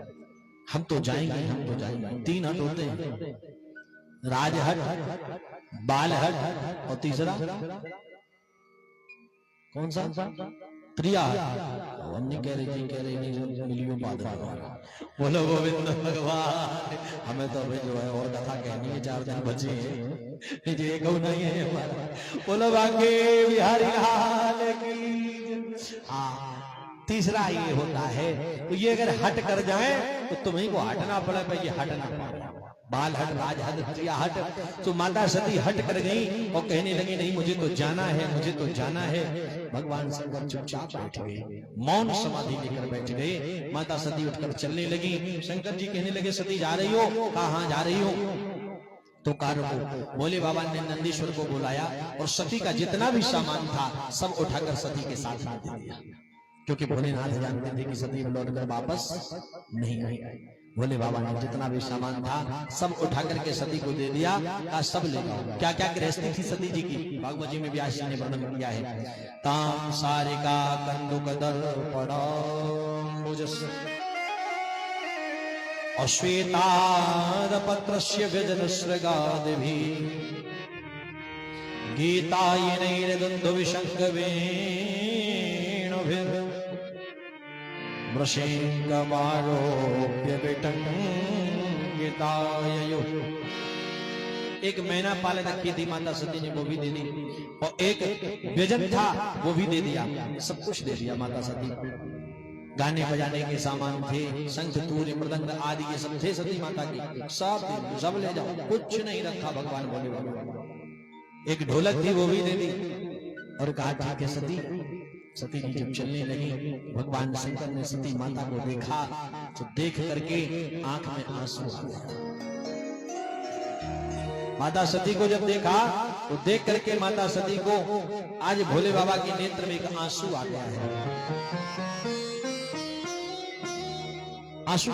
हम तो जाएंगे, हम तो जाएंगे। 3 हट होते हैं, राजहट, बालहट और तीसरा कौन सा? क्रिया। हम नहीं कह रहे जी, कह रहे नहीं मिलियों बात। बोलो गोविंद भगवान, हमें तो अभी जो है और कथा कहनी है, 4 दिन बचे हैं, ये कहू नहीं है हमारा। बोलो बाके बिहारी लाल की। हाँ, तीसरा ये होता है, तो ये अगर हट कर जाए तो तुम्हें को हटना पड़े, पर ये हट ना पाए। बाल हट, राज हट, क्रिया हट। तो माता सती हट कर गई और कहने लगी नहीं मुझे तो जाना है, मुझे तो जाना है। भगवान शंकर चुपचाप बैठ गए, मौन समाधि लेकर बैठ गए। माता सती उठकर चलने लगी। शंकर जी कहने लगे सती जा रही हो? कहाँ जा रही हो? तो कार को भोले बाबा ने नंदीश्वर को बुलाया और सती का जितना भी सामान था सब उठाकर सती के साथ दे दिया, क्योंकि भोलेनाथ जानते थे कि सती लौटकर वापस नहीं आएगी। भोले बाबा ने जितना भी सामान था सब उठा करके सती को दे दिया, का सब ले जाओ। क्या क्या गृहस्थी थी सती जी की, भागवत जी में व्यास जी ने वर्णन किया है। ताम सारिका कंदुक दर्पणा अश्वेतार पत्रस्य व्यजन श्रगादिभि गीतायनैर्दुन्दुभिः वृषेङ्गमारोप्य विटङ्गिताययो। एक मैना पाले रखी थी माता सती ने, वो भी दे दी, और एक व्यजन था वो भी दे दिया। सब कुछ दे दिया माता सती। गाने बजाने के सामान थे, शंख तूरी मृदंग आदि ये सब थे सती माता की, सब ले जाओ, कुछ नहीं रखा भगवान बोले बाबा। एक ढोलक थी वो भी दे दी और कहा ठीक है सती। सती जी जब चलने लगी, भगवान शंकर ने सती माता को देखा तो देख करके आंख में आंसू आ गया। माता सती को जब देखा तो देख करके माता सती को आज भोले बाबा के नेत्र में एक आंसू आ गया है। आंसू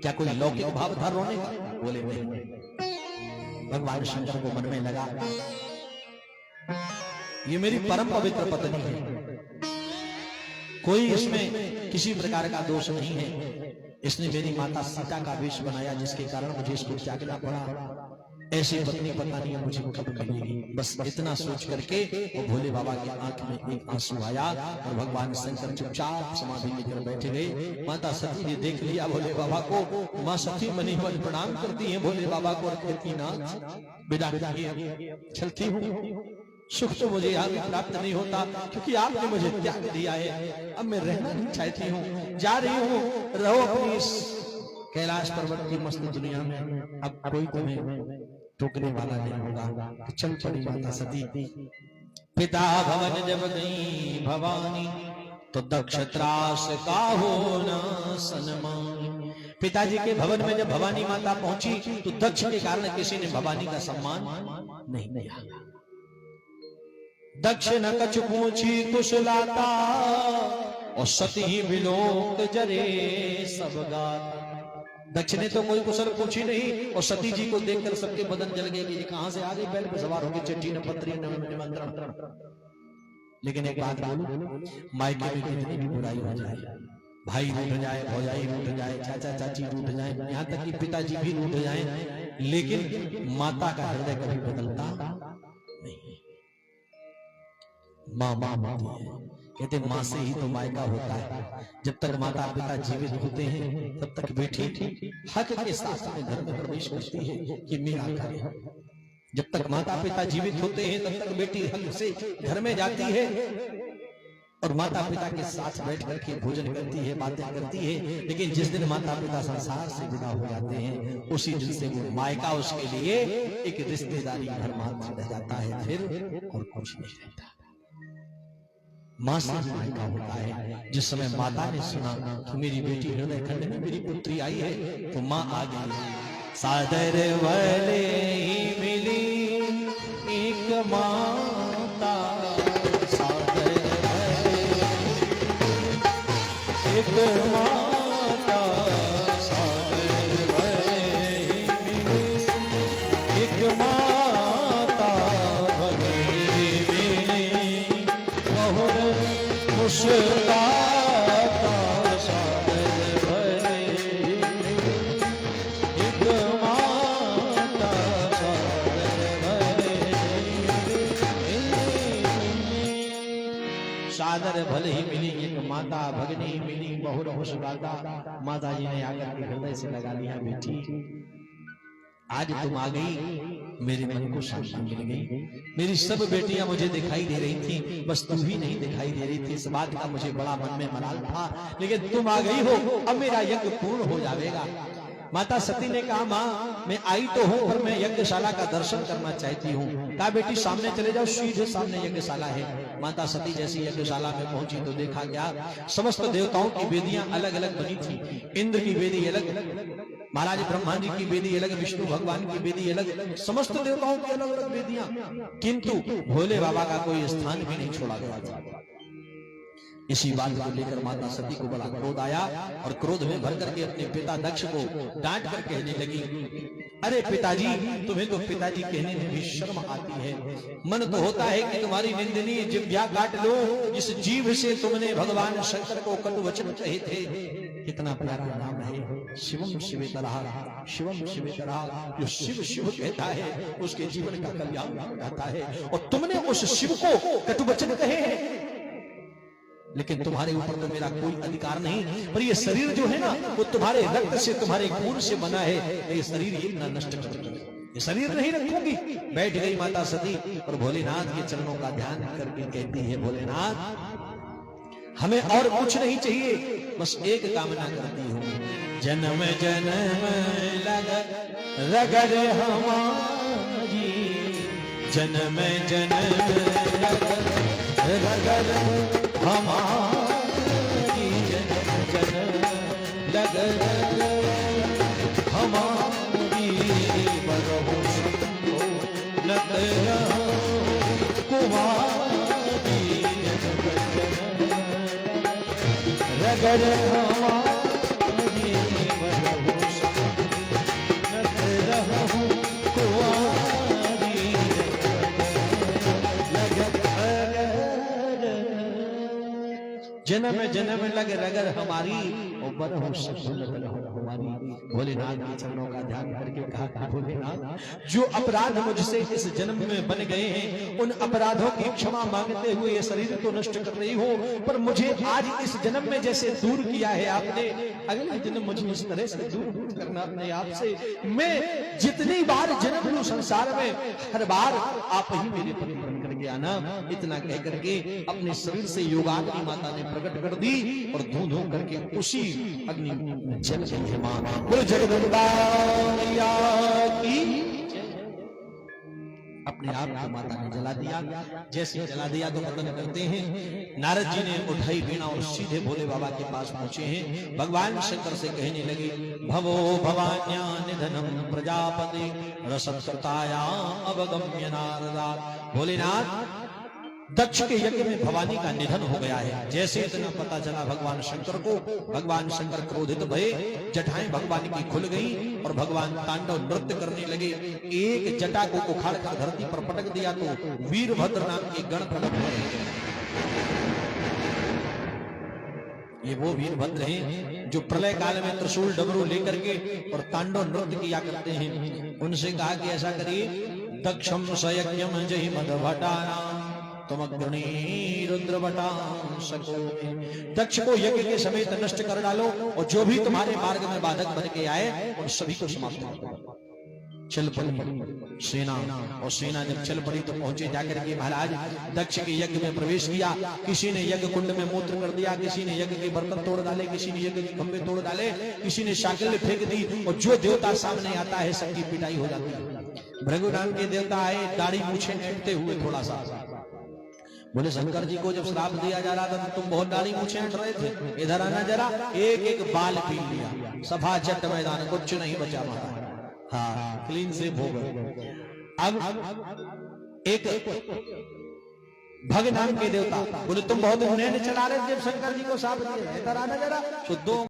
क्या कोई लौकिक भाव था रोने का? बोले नहीं। भगवान शंकर को मन में लगा ये मेरी परम पवित्र पत्नी है, कोई इसमें किसी प्रकार का दोष नहीं है। इसने मेरी माता सीता का वेश बनाया जिसके कारण मुझे इसको त्यागना पड़ा। ऐसी पत्नी पता नहीं मुझे कब मिलेगी। बस इतना सोच करके वो भोले बाबा की आंख में एक आंसू आया और भगवान शंकर चुपचाप समाधि लेकर बैठ गए। माता सती ने देख लिया भोले बाबा को। माँ सती मनी मन प्रणाम करती है भोले बाबा को और कहती नाथ विदा चलती हूँ, सुख तो मुझे यहाँ भी प्राप्त नहीं होता क्योंकि आपने मुझे त्याग दिया है। अब मैं रहना नहीं चाहती हूँ, जा रही हूँ, रहो अपनी इस कैलाश पर्वत की मस्त दुनिया में। अब कोई तुम्हें टोकने वाला नहीं होगा। तो चल पड़ी माता सती। पिता भवन जब गई भवानी तो दक्ष त्रास का होना सन्मान। पिताजी के भवन में जब भवानी माता पहुंची तो दक्ष के कारण किसी ने भवानी का सम्मान नहीं किया। दक्ष न कछ पूछी कुशलाता और सती ही विलोक जरे सब गाता। दक्ष ने तो कोई कुशल पूछी नहीं और सती जी को देखकर सबके बदन जल गए कि ये कहां से आ गई, बैल पे सवार होगी, चिट्ठी न पत्री न निमंत्रण। लेकिन एक बात बोलूं, मायके में कितनी भी बुराई हो जाए, भाई रूठ जाए, भौजाई रूठ जाए, चाचा चाची रूठ जाए, यहाँ तक कि पिताजी भी रूठ जाए, लेकिन माता का हृदय कभी बदलता नहीं। माँ माँ होती है, कहते माँ से ही तो मायका होता है। जब तक माता पिता जीवित होते हैं तब तक बेटी हक के साथ में घर में प्रवेश करती है कि मेरा घर है। जब तक माता पिता जीवित होते हैं तब तक बेटी हक से घर में जाती है और माता पिता के साथ बैठ करके भोजन करती है, बातें करती है। लेकिन जिस दिन माता पिता संसार से विदा हो जाते हैं उसी दिन से वो मायका उसके लिए एक रिश्तेदारी घर मात्र रह जाता है, फिर और कुछ नहीं रहता। माँ से मायका होता है। जिस समय माता ने सुना कि मेरी बेटी हृदय खंड में मेरी पुत्री आई है तो माँ आ गई। सादर वाले ही मिली एक माता, सादर वाले एक माता, सादर वाले ही मिली एक माता, भगवती मिली बहुर मुस्काता, सादर वाले एक माता, सादर वाले सादर भले ही मिली एक माता, भगनी मिली बहुर मुस्काता। माता जी ने आकर के हृदय से लगा लिया, बेटी आज तुम आ गई, मेरे मन को शांति मिल गई। मेरी सब बेटियां मुझे दिखाई दे रही थी, बस तू ही नहीं दिखाई दे रही थी। इस बात का मुझे बड़ा मन में मलाल था, लेकिन तुम आ गई हो, अब मेरा यज्ञ पूर्ण हो जाएगा। माता सती ने कहा माँ मैं आई तो हूँ पर मैं यज्ञशाला का दर्शन करना चाहती हूँ। कहा बेटी सामने चले जाओ, सीधे सामने यज्ञशाला है। माता सती जैसी यज्ञशाला में पहुंची तो देखा गया समस्त देवताओं की वेदियां अलग अलग बनी थी। इंद्र की वेदी अलग, महाराज ब्रह्मा जी की वेदी अलग, विष्णु भगवान की वेदी अलग, समस्त देवताओं की अलग अलग वेदियां, किंतु भोले बाबा का कोई स्थान भी नहीं छोड़ा गया था। इसी बात को लेकर माता सती को बड़ा क्रोध आया और क्रोध में भर करके अपने पिता दक्ष को डांट कर कहने लगी, अरे पिताजी तुम्हें तो पिताजी कहने में भी शर्म आती है। मन तो होता है कि तुम्हारी निंदनीय जिह्वा काट लो, जिस जीभ से तुमने भगवान शंकर को कटु वचन कहे थे। कितना प्यारा नाम है, शिवम शिवेतरः, शिवम शिवेतरः। जो शिव शिव कहता है उसके जीवन का कल्याण होता है, और तुमने उस शिव को कटु वचन कहे हैं। लेकिन तुम्हारे ऊपर तो मेरा कोई अधिकार नहीं, पर ये शरीर जो है ना वो तुम्हारे रक्त से तुम्हारे खून से बना है। ये शरीर ये ना नष्ट कर, ये शरीर नहीं रखूंगी। बैठ गई माता सती और भोलेनाथ के चरणों का ध्यान करके कहती है, भोलेनाथ हमें और कुछ नहीं चाहिए, बस एक कामना करती हूँ, जन्म जन्म लग रगड़ हमारी जन्म जन्म रगर हमारी, जन्म जन्म रगर हमारी, बरहु नत रहो कुमारी, जन्म जन्म रगर हमारी, बरहु नत रहो कुमारी, जन्म जन्म लग रगर हमारी और बरहु लग हमारी। भोलेनाथ के चरणों का ध्यान करके कहा, भोलेनाथ जो अपराध मुझसे इस जन्म में बन गए हैं उन अपराधों की क्षमा मांगते हुए ये शरीर तो नष्ट कर रही हो, पर मुझे आज इस जन्म में जैसे दूर किया है आपने, अगले जन्म मुझे इस तरह से दूर करना अपने आप से। मैं जितनी बार जन्म लूं संसार में, हर बार आप ही मेरे पति बन करके आना। इतना कह करके अपने शरीर से योगाग्नि माता ने प्रकट कर दी और धू धू करके उसी अग्नि में जल गई है मां। बोलो जगदम्बा मैया की। अपने आप को माता ने जला दिया। जैसे जला दिया तो वर्णन करते हैं, नारद जी ने उठाई वीणा और सीधे भोले बाबा के पास पहुंचे हैं। भगवान शंकर से कहने लगे, भवो भवान्या निधनम प्रजापति रसत्कृताया अवगम्य नारदा। भोलेनाथ दक्ष के यज्ञ में भवानी का निधन हो गया है। जैसे इतना पता चला भगवान शंकर को, भगवान शंकर क्रोधित भये, जटाएं भगवान की खुल गई और भगवान तांडव नृत्य करने लगे। एक जटा को उखाड़ कर धरती पर पटक दिया तो वीरभद्र नाम के गण प्रकट हो गए। ये वो वीरभद्र हैं जो प्रलय काल में त्रिशूल डमरू लेकर के और तांडव नृत्य किया करते हैं। उनसे कहा कि ऐसा करिए, दक्षम सयज्ञम जहि मदभटानाम तुमग्नि रुद्रवटा सको। दक्ष को यज्ञ के समेत नष्ट कर डालो और जो भी तुम्हारे मार्ग में बाधक बन के आए उन सभी को समाप्त करो। चल पड़ी सेना, और सेना जब चल पड़ी तो पहुंचे जाकर के महाराज दक्ष के यज्ञ में प्रवेश किया। किसी ने यज्ञ कुंड में मूत्र कर दिया, किसी ने यज्ञ के बर्तन तोड़ डाले, किसी ने यज्ञ के खंभे तोड़ डाले, किसी ने शाकिल फेंक दी और जो देवता सामने आता है सबकी पिटाई हो जाती है। भृगु नाम के देवता आए, दाढ़ी मूछें ऐंठते हुए थोड़ा सा। बोले शंकर जी को जब श्राप दिया जा रहा था तो तुम बहुत दाढ़ी मूछें ऐंठ रहे थे, इधर आना जरा। एक एक बाल पीन लिया, सभा जट मैदान कुछ नहीं बचा वहां। हाँ, क्लीन से भोग। अब एक भग नाम के देवता बोले तुम बहुत नैन चला रहे थे जब शंकर जी को श्राप दिया, इधर आना जरा। तो दो